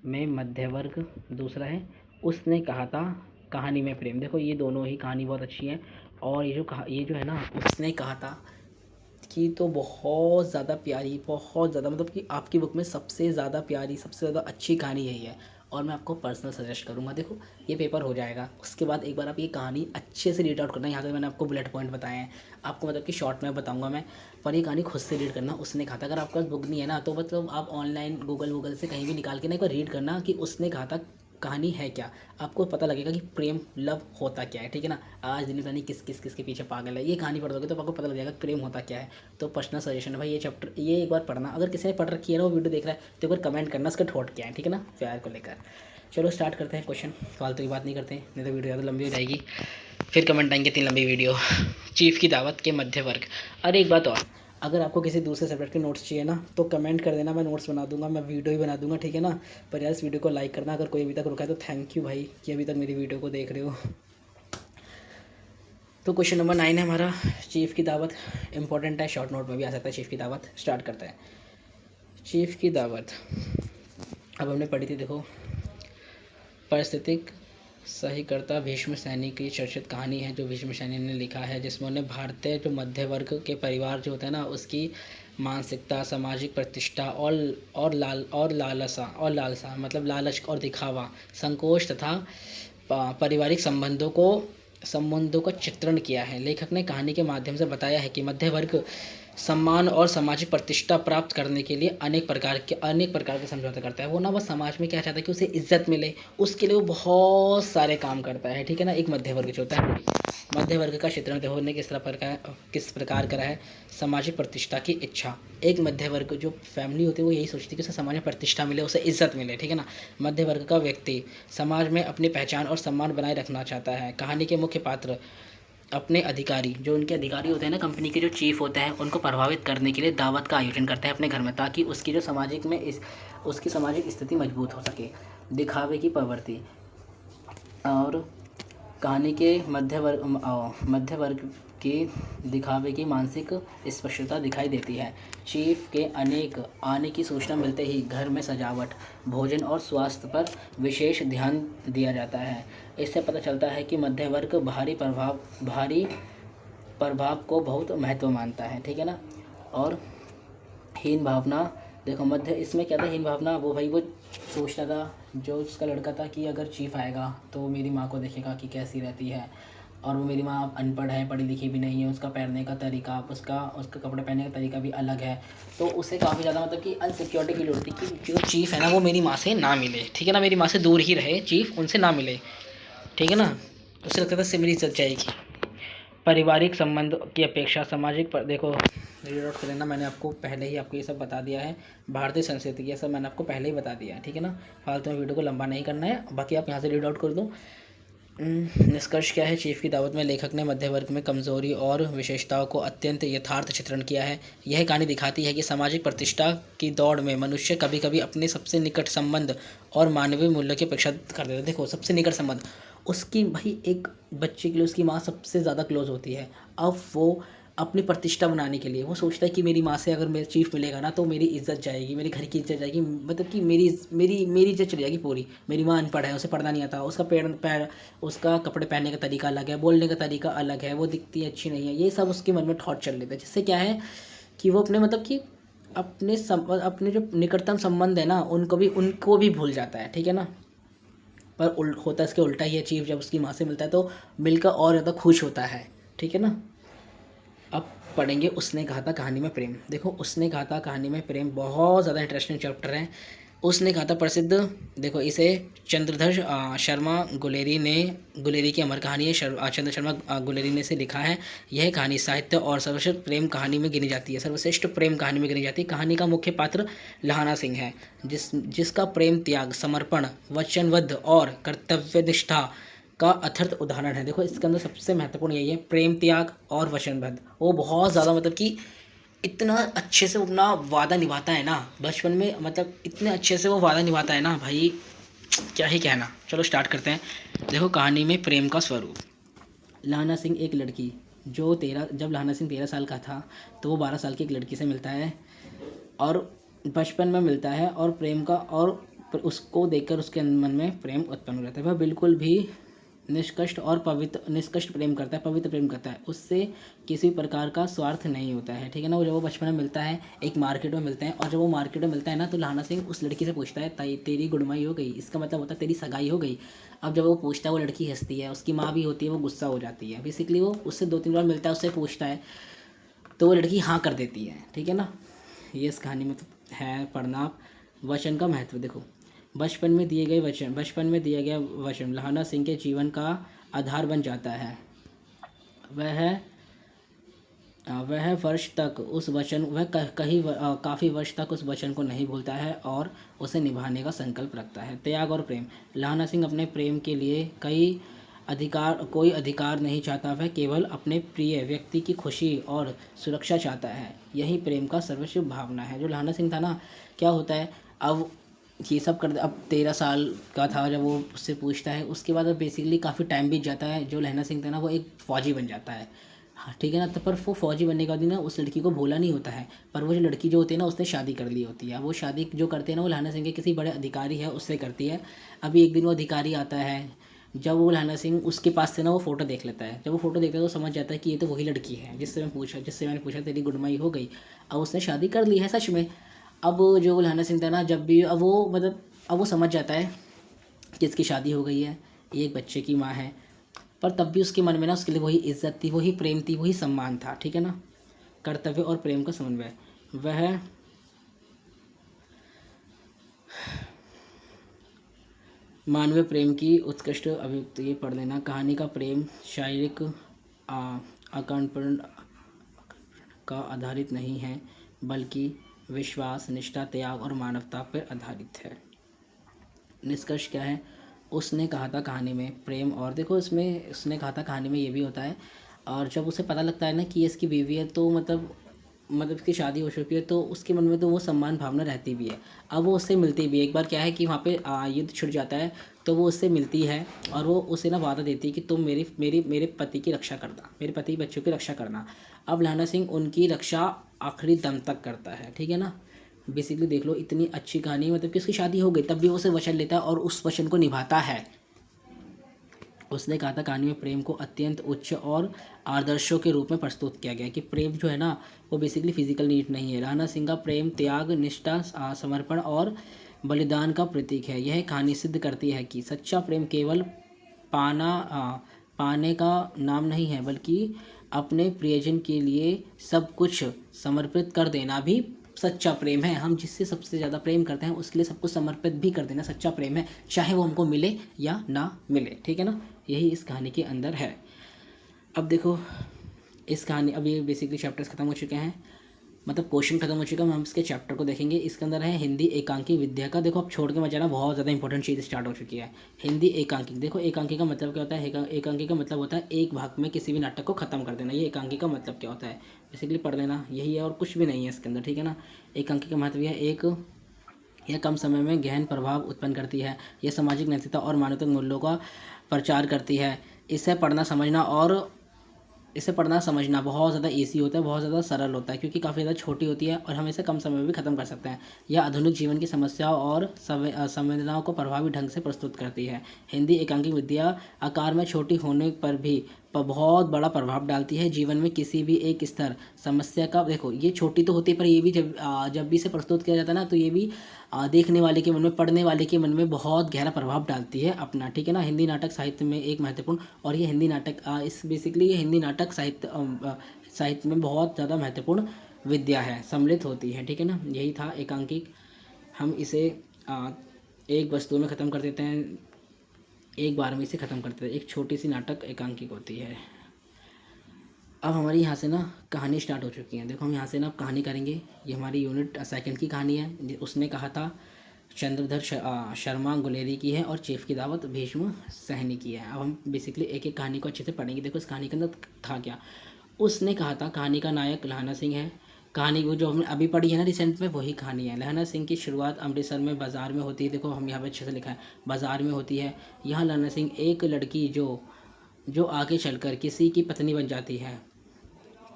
में मध्यवर्ग, दूसरा है उसने कहा था कहानी में प्रेम। देखो ये दोनों ही कहानी बहुत अच्छी है, और ये जो है ना, उसने कहा था कि तो बहुत ज़्यादा प्यारी, बहुत ज़्यादा, मतलब कि आपकी बुक में सबसे ज़्यादा प्यारी, सबसे ज़्यादा अच्छी कहानी यही है, और मैं आपको पर्सनल सजेस्ट करूँगा। देखो ये पेपर हो जाएगा, उसके बाद एक बार आप ये कहानी अच्छे से रीड आउट करना। यहाँ तक मैंने आपको बुलेट पॉइंट बताए हैं, आपको मतलब कि शॉर्ट में बताऊँगा मैं, पर ये कहानी खुद से रीड करना। उसने कहा था, अगर आपके पास बुक नहीं है ना, तो मतलब आप ऑनलाइन गूगल से कहीं भी निकाल के ना एक बार रीड करना कि उसने कहा था कहानी है क्या। आपको पता लगेगा कि प्रेम, लव होता क्या है, ठीक है ना। आज दिन नहीं किसके पीछे पागल है, ये कहानी पढ़ दोगे तो आपको पता लग जाएगा प्रेम होता क्या है। तो पर्सनल सजेशन है भाई, ये चैप्टर ये एक बार पढ़ना। अगर किसी ने पढ़ रखी है ना, वो वीडियो देख रहा है, तो एक बार कमेंट करना उसका ठोट क्या है, ठीक है ना, प्यार को लेकर। चलो स्टार्ट करते हैं क्वेश्चन, फालतू की बात नहीं करते हैं, नहीं तो वीडियो ज़्यादा लंबी हो जाएगी, फिर कमेंट आएंगे 3 लंबी वीडियो। चीफ की दावत के मध्य वर्ग। अरे एक बात और, अगर आपको किसी दूसरे सब्जेक्ट के नोट्स चाहिए ना, तो कमेंट कर देना, मैं नोट्स बना दूंगा, मैं वीडियो ही बना दूंगा, ठीक है ना। पर यार इस वीडियो को लाइक करना, अगर कोई अभी तक रुका है तो थैंक यू भाई कि अभी तक मेरी वीडियो को देख रहे हो। तो क्वेश्चन नंबर 9 है हमारा, चीफ की दावत। इंपॉर्टेंट है, शॉर्ट नोट में भी आ सकता है चीफ की दावत। स्टार्ट करते हैं। चीफ की दावत अब हमने पढ़ी थी, देखो। परिस्थितिक सहीकर्ता भीष्म सैनी की चर्चित कहानी है, जो भीष्म सैनी ने लिखा है, जिसमें उन्हें भारतीय जो मध्य वर्ग के परिवार जो होता है ना, उसकी मानसिकता, सामाजिक प्रतिष्ठा और लालसा मतलब लालच और दिखावा, संकोच तथा पारिवारिक संबंधों का चित्रण किया है। लेखक ने कहानी के माध्यम से बताया है कि मध्य वर्ग सम्मान और सामाजिक प्रतिष्ठा प्राप्त करने के लिए अनेक प्रकार के समझौते करता है। वो ना बस समाज में क्या चाहता है कि उसे इज्जत मिले, उसके लिए वो बहुत सारे काम करता है, ठीक है ना। एक मध्य वर्ग जो होता है, मध्य वर्ग का चित्रण देखो ने किस प्रकार करा है। सामाजिक प्रतिष्ठा की इच्छा, एक मध्य वर्ग जो फैमिली होती है वो यही सोचती है कि उसे समाज में प्रतिष्ठा मिले, उसे इज्जत मिले, ठीक है ना। मध्य वर्ग का व्यक्ति समाज में अपनी पहचान और सम्मान बनाए रखना चाहता है। कहानी के मुख्य पात्र अपने अधिकारी, जो उनके अधिकारी होते हैं ना, कंपनी के जो चीफ होते हैं, उनको प्रभावित करने के लिए दावत का आयोजन करते हैं अपने घर में, ताकि उसकी जो उसकी सामाजिक स्थिति मजबूत हो सके। दिखावे की प्रवृत्ति, और कहानी के मध्य वर्ग की दिखावे की मानसिक स्पष्टता दिखाई देती है। चीफ के अनेक आने की सूचना मिलते ही घर में सजावट, भोजन और स्वास्थ्य पर विशेष ध्यान दिया जाता है। इससे पता चलता है कि मध्य वर्ग भारी प्रभाव को बहुत महत्व मानता है, ठीक है ना। और हीन भावना, देखो मध्य इसमें क्या था, हीन भावना, वो सोचता था जो उसका लड़का था कि अगर चीफ आएगा तो मेरी माँ को देखेगा कि कैसी रहती है, और वो मेरी माँ अनपढ़ है, पढ़ी लिखी भी नहीं है, उसका पहनने का तरीका, उसका कपड़े पहनने का तरीका भी अलग है, तो उसे काफ़ी ज़्यादा मतलब कि अनसिक्योरिटी फील होती कि जो चीफ है ना वो मेरी माँ से ना मिले, ठीक है ना, मेरी माँ से दूर ही रहे, चीफ उनसे ना मिले, ठीक है ना। उसे लगता था इससे मेरी इज्जत जाएगी। पारिवारिक संबंध की अपेक्षा सामाजिक पर, देखो रीड आउट कर लेना, मैंने आपको पहले ही आपको ये सब बता दिया है। भारतीय संस्कृति ये सब मैंने आपको पहले ही बता दिया है, ठीक है ना। फालतू में वीडियो को लंबा नहीं करना है, बाकी आप यहाँ से रीड आउट कर दो। निष्कर्ष क्या है? चीफ की दावत में लेखक ने मध्य वर्ग में कमजोरी और विशेषताओं को अत्यंत यथार्थ चित्रण किया है। यह कहानी दिखाती है कि सामाजिक प्रतिष्ठा की दौड़ में मनुष्य कभी कभी अपने सबसे निकट संबंध और मानवीय मूल्य की अपेक्षा कर देता है। देखो, सबसे निकट संबंध, उसकी भाई एक बच्चे के लिए उसकी माँ सबसे ज़्यादा क्लोज होती है। अब वो अपनी प्रतिष्ठा बनाने के लिए वो सोचता है कि मेरी माँ से अगर मेरे चीफ मिलेगा ना तो मेरी इज्जत जाएगी, मेरे घर की इज्जत जाएगी, मतलब कि मेरी मेरी मेरी इज्जत चली जाएगी पूरी। मेरी माँ अनपढ़ है, उसे पढ़ना नहीं आता, उसका पैर पैर उसका कपड़े पहनने का तरीका अलग है, बोलने का तरीका अलग है, वो दिखती अच्छी नहीं है। ये सब उसके मन में थॉट चल लेते हैं, जिससे क्या है कि वो अपने मतलब कि अपने जो निकटतम संबंध है ना उनको भी भूल जाता है, ठीक है ना। पर होता इसके उल्टा ही है। चीफ जब उसकी माँ से मिलता है तो मिलकर और ज़्यादा खुश होता है, ठीक है ना। अब पढ़ेंगे उसने कहा था कहानी में प्रेम। देखो, उसने कहा था कहानी में प्रेम बहुत ज़्यादा इंटरेस्टिंग चैप्टर है। उसने कहा था प्रसिद्ध, देखो इसे चंद्रधर शर्मा गुलेरी की अमर कहानी है। चंद्र शर्मा गुलेरी ने इसे लिखा है। यह कहानी साहित्य और सर्वश्रेष्ठ प्रेम कहानी में गिनी जाती है, सर्वश्रेष्ठ प्रेम कहानी में गिनी जाती है। कहानी का मुख्य पात्र लहाना सिंह है, जिसका प्रेम त्याग, समर्पण, वचनबद्ध और कर्तव्यनिष्ठा का अथर्थ उदाहरण है। देखो, इसके अंदर सबसे महत्वपूर्ण यही है, प्रेम त्याग और वचनबद्ध। वो बहुत ज़्यादा मतलब कि इतना अच्छे से वो अपना वादा निभाता है ना बचपन में, मतलब इतने अच्छे से वो वादा निभाता है ना भाई, क्या ही कहना। चलो स्टार्ट करते हैं। देखो, कहानी में प्रेम का स्वरूप। लहाना सिंह एक लड़की, जब लहाना सिंह 13 साल का था तो वो 12 साल की एक लड़की से मिलता है और बचपन में मिलता है और प्रेम का और उसको देखकर उसके मन में प्रेम उत्पन्न हो जाता है। वह बिल्कुल भी निष्कष्ट प्रेम करता है, पवित्र प्रेम करता है। उससे किसी प्रकार का स्वार्थ नहीं होता है, ठीक है ना। वो जब वो बचपन में मिलता है, एक मार्केट में मिलते हैं, और जब वो मार्केट में मिलता है ना तो लहाना सिंह उस लड़की से पूछता है, तेरी गुड़माई हो गई, इसका मतलब होता है तेरी सगाई हो गई। अब जब वो पूछता है वो लड़की हंसती है, उसकी माँ भी होती है, वो गुस्सा हो जाती है। बेसिकली वो उससे 2-3 बार मिलता है, उससे पूछता है तो वो लड़की हाँ कर देती है, ठीक है ना। ये इस कहानी में तो है पढ़ना। वचन का महत्व देखो, बचपन में दिया गया वचन लहाना सिंह के जीवन का आधार बन जाता है। वह वह वर्ष तक उस वचन वह काफ़ी वर्ष तक उस वचन को नहीं भूलता है और उसे निभाने का संकल्प रखता है। त्याग और प्रेम। लहाना सिंह अपने प्रेम के लिए कोई अधिकार नहीं चाहता, वह केवल अपने प्रिय व्यक्ति की खुशी और सुरक्षा चाहता है। यही प्रेम का सर्वोच्च भावना है। जो लहाना सिंह था ना, क्या होता है अब ये सब कर, अब 13 साल का था जब वो उससे पूछता है, उसके बाद अब बेसिकली काफ़ी टाइम बीत जाता है। जो लहना सिंह था ना वो एक फ़ौजी बन जाता है, हाँ ठीक है ना। तो पर वो फौजी बनने के बाद भी ना उस लड़की को भूला नहीं होता है। पर वो जो लड़की जो होती है ना उसने शादी कर ली होती है। वो शादी जो करते हैं ना वो लहाना सिंह के किसी बड़े अधिकारी है उससे करती है। अभी एक दिन वो अधिकारी आता है, जब वो लहाना सिंह उसके पास से ना वो फ़ोटो देख लेता है। जब वो फ़ोटो देखता है तो समझ जाता है कि ये तो वही लड़की है जिससे मैंने पूछा तेरी गुडमाई हो गई। अब उसने शादी कर ली है सच में। अब जो लहाना सिंह था ना, जब भी अब वो समझ जाता है कि इसकी शादी हो गई है, ये एक बच्चे की माँ है। पर तब भी उसके मन में ना उसके लिए वही इज्जत थी, वही प्रेम थी, वही सम्मान था, ठीक है ना। कर्तव्य और प्रेम का समन्वय। वह मानवीय प्रेम की उत्कृष्ट अभिव्यक्ति। ये पढ़ लेना। कहानी का प्रेम शारीरिक आकर्षण का आधारित नहीं है, बल्कि विश्वास, निष्ठा, त्याग और मानवता पर आधारित है। निष्कर्ष क्या है? उसने कहा था कहानी में प्रेम, और देखो इसमें उसने कहा था कहानी में ये भी होता है। और जब उसे पता लगता है ना कि ये इसकी बीवी है तो मतलब इसकी शादी हो चुकी है तो उसके मन में तो वो सम्मान भावना रहती भी है। अब वो उससे मिलती भी है। एक बार क्या है कि वहाँ पे युद्ध छिड़ जाता है तो वो उससे मिलती है और वो उसे ना वादा देती है कि तुम मेरे पति की रक्षा करना, मेरे पति बच्चों की रक्षा करना। अब लहाना सिंह उनकी रक्षा आखिरी दम तक करता है, ठीक है ना। बेसिकली देख लो, इतनी अच्छी कहानी, मतलब कि उसकी शादी हो गई तब भी वो उसे वचन लेता है और उस वचन को निभाता है। उसने कहा था कहानी में प्रेम को अत्यंत उच्च और आदर्शों के रूप में प्रस्तुत किया गया कि प्रेम जो है ना वो बेसिकली फिजिकल नीड नहीं है। राणा सिंह का प्रेम त्याग, निष्ठा, समर्पण और बलिदान का प्रतीक है। यह कहानी सिद्ध करती है कि सच्चा प्रेम केवल पाने का नाम नहीं है, बल्कि अपने प्रियजन के लिए सब कुछ समर्पित कर देना भी सच्चा प्रेम है। हम जिससे सबसे ज़्यादा प्रेम करते हैं उसके लिए सब कुछ समर्पित भी कर देना सच्चा प्रेम है, चाहे वो हमको मिले या ना मिले, ठीक है ना। यही इस कहानी के अंदर है। अब देखो, इस कहानी अब ये बेसिकली चैप्टर्स ख़त्म हो चुके हैं। मतलब क्वेश्चन खत्म हो चुका है, हम इसके चैप्टर को देखेंगे। इसके अंदर है हिंदी एकांकी विद्या का। देखो अब छोड़ के मत जाना, बहुत ज़्यादा इंपॉर्टेंट चीज़ स्टार्ट हो चुकी है। हिंदी एकांकी, देखो एकांकी का मतलब क्या होता है? एकांकी का मतलब होता है एक भाग में किसी भी नाटक को ख़त्म कर देना। ये एकांकी का मतलब क्या होता है, बेसिकली पढ़ लेना, यही है और कुछ भी नहीं है इसके अंदर, ठीक है ना। एकांकी का महत्व है एक, यह कम समय में गहन प्रभाव उत्पन्न करती है। यह सामाजिक नैतिकता और मानविक मूल्यों का प्रचार करती है। इसे पढ़ना समझना और इसे पढ़ना समझना बहुत ज़्यादा ईजी होता है, बहुत ज़्यादा सरल होता है, क्योंकि काफ़ी ज़्यादा छोटी होती है और हम इसे कम समय में भी ख़त्म कर सकते हैं। यह आधुनिक जीवन की समस्याओं और संवेदनाओं को प्रभावी ढंग से प्रस्तुत करती है। हिंदी एकांकी विद्या आकार में छोटी होने पर भी बहुत बड़ा प्रभाव डालती है जीवन में किसी भी एक स्तर समस्या का। देखो ये छोटी तो होती है, पर ये भी जब भी इसे प्रस्तुत किया जाता है ना, तो ये भी देखने वाले के मन में, पढ़ने वाले के मन में बहुत गहरा प्रभाव डालती है अपना, ठीक है ना। हिंदी नाटक साहित्य में एक महत्वपूर्ण, और ये हिंदी नाटक इस बेसिकली ये हिंदी नाटक साहित्य में बहुत ज़्यादा महत्वपूर्ण विद्या है, सम्मिलित होती है, ठीक है ना। यही था एकांकिक। हम इसे एक वस्तु में ख़त्म कर देते हैं, एक बार में इसे ख़त्म कर देते हैं। एक छोटी सी नाटक एकांकिक होती है। अब हमारी यहाँ से ना कहानी स्टार्ट हो चुकी है। देखो हम यहाँ से ना कहानी करेंगे। ये हमारी यूनिट सेकंड की कहानी है। उसने कहा था चंद्रधर शर्मा गुलेरी की है, और चीफ की दावत भीष्म सहनी की है। अब हम बेसिकली एक एक कहानी को अच्छे से पढ़ेंगे। देखो इस कहानी के अंदर था क्या। उसने कहा था, कहानी का नायक लहाना सिंह है। कहानी वो जो हमने अभी पढ़ी है ना रिसेंट में, वही कहानी है। लहाना सिंह की शुरुआत अमृतसर में बाज़ार में होती है। देखो हम यहाँ पे अच्छे से लिखा है, बाज़ार में होती है। यहाँ लहाना सिंह एक लड़की जो आगे चलकर किसी की पत्नी बन जाती है,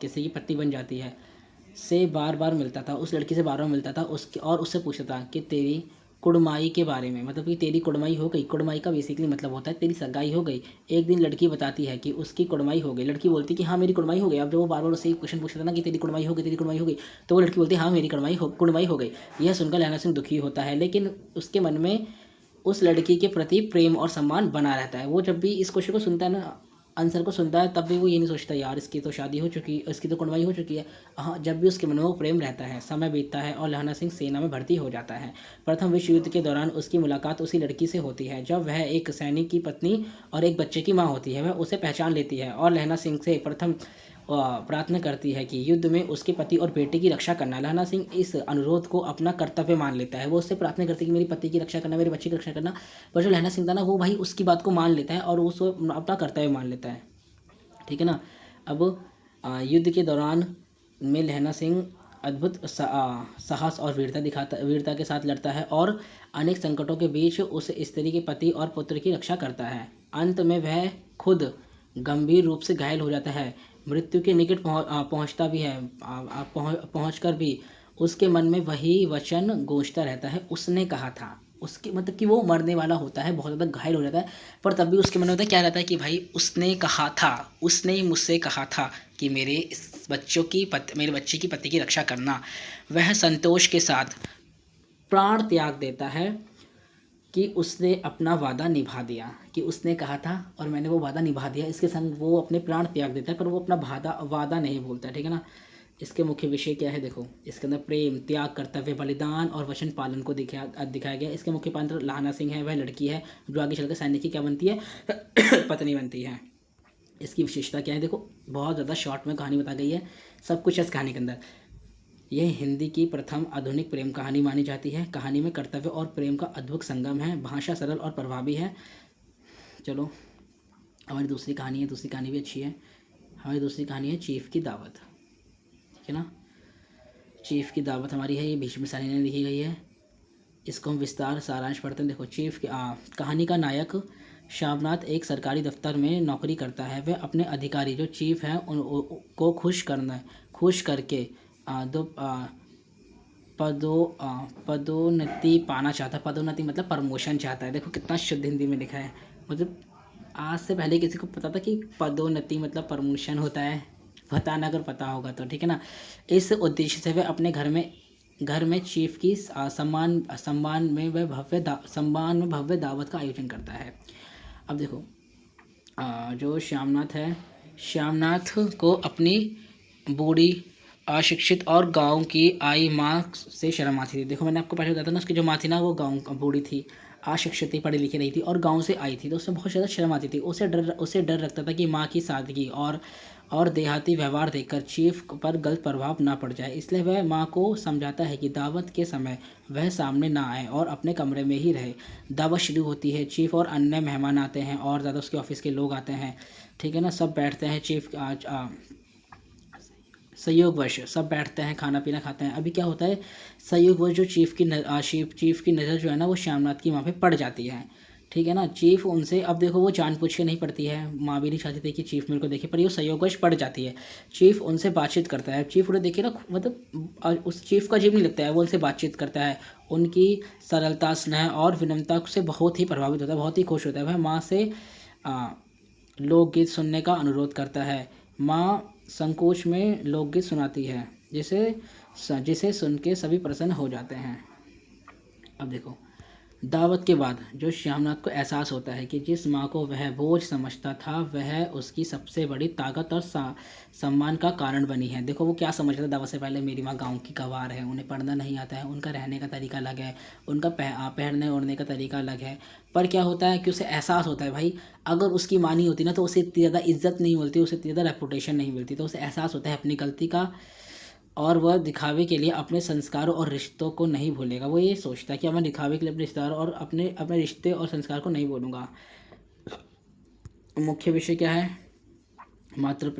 किसी की पत्नी बन जाती है, से बार बार मिलता था। उस लड़की से बार बार मिलता था, उसके और उससे पूछता था कि तेरी कुड़माई के बारे में, मतलब कि तेरी कुड़माई हो गई। कुड़माई का बेसिकली मतलब होता है तेरी सगाई हो गई। एक दिन लड़की बताती है कि उसकी कुड़माई हो गई। लड़की बोलती कि हाँ मेरी कुड़माई हो गई। अब जब वो बार बार उससे क्वेश्चन पूछता था ना कि तेरी कुड़माई हो गई, तेरी कुड़माई हो गई, तो वो लड़की बोलती हाँ मेरी कुड़माई हो गई। यह सुनकर लहना सिंह दुखी होता है, लेकिन उसके मन में उस लड़की के प्रति प्रेम और सम्मान बना रहता है। वो जब भी इस क्वेश्चन को सुनता है ना, आंसर को सुनता है, तब भी वो ये नहीं सोचता यार इसकी तो शादी हो चुकी है, इसकी तो कुड़माई हो चुकी है। हाँ, जब भी उसके मन में वो प्रेम रहता है। समय बीतता है और लहाना सिंह सेना में भर्ती हो जाता है। प्रथम विश्व युद्ध के दौरान उसकी मुलाकात उसी लड़की से होती है। जब वह एक सैनिक की पत्नी और एक बच्चे की माँ होती है, वह उसे पहचान लेती है और लहाना सिंह से प्रथम प्रार्थना करती है कि युद्ध में उसके पति और बेटे की रक्षा करना। लहाना सिंह इस अनुरोध को अपना कर्तव्य मान लेता है। वो उससे प्रार्थना करती है कि मेरी पति की रक्षा करना, मेरे बच्चे की रक्षा करना। पर जो लहाना सिंह था ना, वो भाई उसकी बात को मान लेता है और उसको अपना कर्तव्य मान लेता है, ठीक है ना। अब युद्ध के दौरान में लहना सिंह अद्भुत साहस और वीरता के साथ लड़ता है और अनेक संकटों के बीच उस स्त्री के पति और पुत्र की रक्षा करता है। अंत में वह खुद गंभीर रूप से घायल हो जाता है, मृत्यु के निकट पहुंचता भी है। पहुंचकर भी उसके मन में वही वचन गूंजता रहता है, उसने कहा था। उसके मतलब कि वो मरने वाला होता है, बहुत ज़्यादा घायल हो जाता है, पर तब भी उसके मन में होता है क्या रहता है कि भाई उसने कहा था, उसने ही मुझसे कहा था कि मेरे बच्चे की पति की रक्षा करना। वह संतोष के साथ प्राण त्याग देता है कि उसने अपना वादा निभा दिया, कि उसने कहा था और मैंने वो वादा निभा दिया। इसके संग वो अपने प्राण त्याग देता है, पर वो अपना वादा नहीं भूलता, ठीक है ना। इसके मुख्य विषय क्या है, देखो इसके अंदर प्रेम, त्याग, कर्तव्य, बलिदान और वचन पालन को दिखाया गया। इसके मुख्य पात्र लहाना सिंह है, वह लड़की है जो आगे चलकर सैनिक की क्या बनती है पत्नी बनती है। इसकी विशेषता क्या है, देखो बहुत ज़्यादा शॉर्ट में कहानी बता गई है, सब कुछ है इस कहानी के अंदर। यह हिंदी की प्रथम आधुनिक प्रेम कहानी मानी जाती है। कहानी में कर्तव्य और प्रेम का अद्भुत संगम है। भाषा सरल और प्रभावी है। चलो हमारी दूसरी कहानी है, दूसरी कहानी भी अच्छी है। हमारी दूसरी कहानी है चीफ की दावत, ठीक है ना। चीफ की दावत हमारी है, ये भीष्म सैनी ने लिखी गई है। इसको हम विस्तार सारांश पढ़ते हैं। देखो चीफ की कहानी का नायक श्यामनाथ एक सरकारी दफ्तर में नौकरी करता है। वह अपने अधिकारी जो चीफ हैं उनको खुश करके दो पदोन्नति पाना चाहता है। पदोन्नति मतलब प्रमोशन चाहता है। देखो कितना शुद्ध हिंदी में लिखा है। मतलब आज से पहले किसी को पता था कि पदोन्नति मतलब प्रमोशन होता है, पता ना, अगर पता होगा तो, ठीक है ना। इस उद्देश्य से वह अपने घर में चीफ की सम्मान में भव्य दावत का आयोजन करता है। अब देखो जो श्यामनाथ है, श्यामनाथ को अपनी बूढ़ी अशिक्षित और गांव की आई माँ से शर्म आती थी। देखो मैंने आपको पहले बताया था ना, उसकी जो माँ थी ना, वो गांव बूढ़ी थी, अशिक्षित थी, पढ़ी लिखी नहीं थी और गांव से आई थी, तो उससे बहुत ज़्यादा शर्म आती थी। उसे डर लगता था कि माँ की सादगी और और देहाती व्यवहार देखकर चीफ पर गलत प्रभाव ना पड़ जाए, इसलिए वह माँ को समझाता है कि दावत के समय वह सामने ना आए और अपने कमरे में ही रहे। दावत शुरू होती है, चीफ और अन्य मेहमान आते हैं और ज़्यादा उसके ऑफिस के लोग आते हैं, ठीक है ना। सब बैठते हैं, संयोगवश सब बैठते हैं, खाना पीना खाते हैं। अभी क्या होता है, संयोगवश जो चीफ की नज़र जो है ना वो श्यामनाथ की वहाँ पे पड़ जाती है, ठीक है ना। चीफ उनसे, अब देखो वो जानबूझ के नहीं पड़ती है, माँ भी नहीं चाहती थी कि चीफ मेरे को देखे, पर ये संयोगवश पड़ जाती है। चीफ उनसे बातचीत करता है, चीफ उन्हें देखे ना, मतलब उस चीफ का अजीब नहीं लगता है, वो उनसे बातचीत करता है। उनकी सरलता, स्नेह और विनम्रता से बहुत ही प्रभावित होता है, बहुत ही खुश होता है। वह माँ से लोकगीत सुनने का अनुरोध करता है। माँ संकोच में लोकगीत सुनाती है, जिसे सुन के सभी प्रसन्न हो जाते हैं। अब देखो, दावत के बाद जो श्यामनाथ को एहसास होता है कि जिस माँ को वह बोझ समझता था वह उसकी सबसे बड़ी ताकत और सम्मान का कारण बनी है। देखो वो क्या समझ रहा था दावत से पहले, मेरी माँ गांव की गंवार है, उन्हें पढ़ना नहीं आता है, उनका रहने का तरीका अलग है, उनका पहनने ओढ़ने का तरीका अलग है। पर क्या होता है कि उसे एहसास होता है भाई, अगर उसकी माँ नहीं होती ना तो उसे इतनी ज़्यादा इज्जत नहीं मिलती, उसे इतनी ज़्यादा रेपुटेशन नहीं मिलती। तो उसे एहसास होता है अपनी गलती का, और वह दिखावे के लिए अपने संस्कारों और रिश्तों को नहीं भूलेगा। वो ये सोचता है कि अब मैं दिखावे के लिए अपने रिश्तेदारों और अपने अपने रिश्ते और संस्कार को नहीं भूलूंगा। मुख्य विषय क्या है, मातृ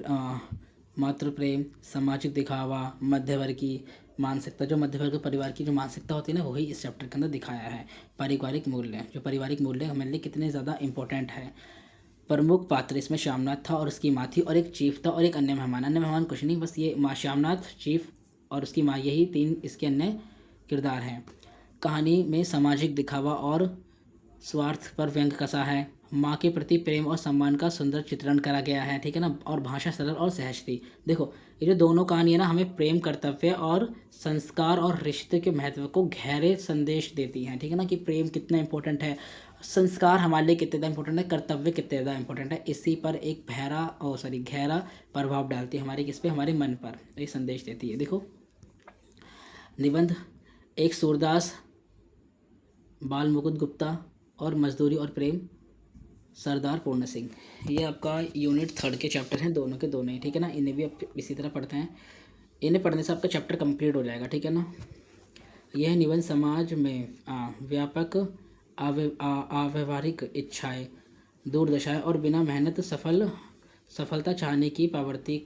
मातृ प्रेम, सामाजिक दिखावा, मध्यवर्गीय मानसिकता। जो मध्यवर्गीय परिवार की जो मानसिकता होती है ना, वही इस चैप्टर के अंदर दिखाया है। पारिवारिक मूल्य, जो पारिवारिक मूल्य हमारे लिए कितने ज़्यादा इंपॉर्टेंट है। प्रमुख पात्र इसमें श्यामनाथ था और उसकी माँ थी, और एक चीफ था और एक अन्य मेहमान। अन्य मेहमान कुछ नहीं, बस ये माँ श्यामनाथ, चीफ और उसकी माँ, यही तीन इसके अन्य किरदार हैं। कहानी में सामाजिक दिखावा और स्वार्थ पर व्यंग कसा है। माँ के प्रति प्रेम और सम्मान का सुंदर चित्रण करा गया है, ठीक है ना। और भाषा सरल और सहज थी। देखो ये जो दोनों कहानी है ना, हमें प्रेम, कर्तव्य और संस्कार और रिश्ते के महत्व को गहरे संदेश देती हैं, ठीक है ना, कि प्रेम कितना इंपॉर्टेंट है, संस्कार हमारे लिए कितने ज़्यादा इंपॉर्टेंट है, कर्तव्य कितने ज़्यादा इंपॉर्टेंट है। इसी पर एक गहरा प्रभाव डालती है हमारे किस पे, हमारे मन पर, ये संदेश देती है। देखो निबंध, एक सूरदास, बाल मुकुंद गुप्ता और मजदूरी और प्रेम, सरदार पूर्ण सिंह। ये आपका यूनिट 3 के चैप्टर हैं, दोनों के दोनों ही, ठीक है ना। इन्हें भी आप इसी तरह पढ़ते हैं, इन्हें पढ़ने से आपका चैप्टर कंप्लीट हो जाएगा, ठीक है ना। यह निबंध समाज में व्यापक अव्यवहारिक इच्छाएं, दुर्दशाएं और बिना मेहनत सफलता चाहने की पावर्ती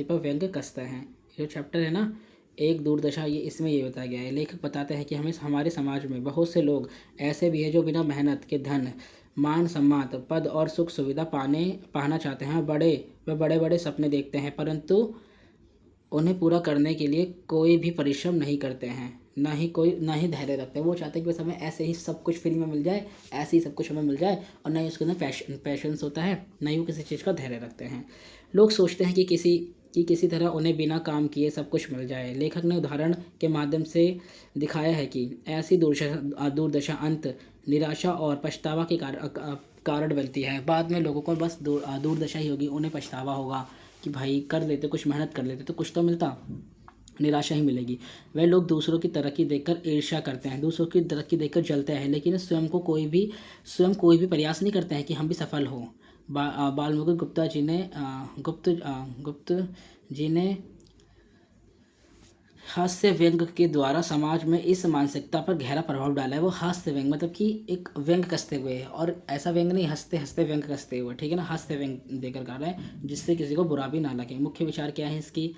पर व्यंग कसते हैं। ये चैप्टर है ना, एक दुर्दशा, ये इसमें ये बताया गया है। लेखक बताते हैं कि हमारे समाज में बहुत से लोग ऐसे भी हैं जो बिना मेहनत के धन, मान सम्मान, पद और सुख सुविधा पाना चाहते हैं। वे बड़े बड़े सपने देखते हैं, परंतु उन्हें पूरा करने के लिए कोई भी परिश्रम नहीं करते हैं, ना ही धैर्य रखते हैं। वो चाहते हैं कि बस हमें ऐसे ही सब कुछ फ्री में मिल जाए, ऐसे ही सब कुछ हमें मिल जाए, और ना ही उसके अंदर पैशंस होता है, ना ही वो किसी चीज़ का धैर्य रखते हैं। लोग सोचते हैं कि किसी तरह उन्हें बिना काम किए सब कुछ मिल जाए। लेखक ने उदाहरण के माध्यम से दिखाया है कि ऐसी दुर्दशा अंत निराशा और पछतावा के कारण बनती है। बाद में लोगों को बस दुर्दशा ही होगी, उन्हें पछतावा होगा कि भाई कर लेते, कुछ मेहनत कर लेते तो कुछ तो मिलता, निराशा ही मिलेगी। वह लोग दूसरों की तरक्की देखकर ईर्ष्या करते हैं, दूसरों की तरक्की देखकर जलते हैं, लेकिन स्वयं कोई भी प्रयास नहीं करते हैं कि हम भी सफल हों। बाल मुकुंद गुप्त जी ने हास्य व्यंग के द्वारा समाज में इस मानसिकता पर गहरा प्रभाव डाला है। वो हास्य व्यंग मतलब कि एक व्यंग कसते हुए, और ऐसा व्यंग नहीं, हंसते हंसते व्यंग कसते हुए, ठीक है ना, हास्य व्यंग देकर कर रहे हैं जिससे किसी को बुरा भी ना लगे। मुख्य विचार क्या है इसकी,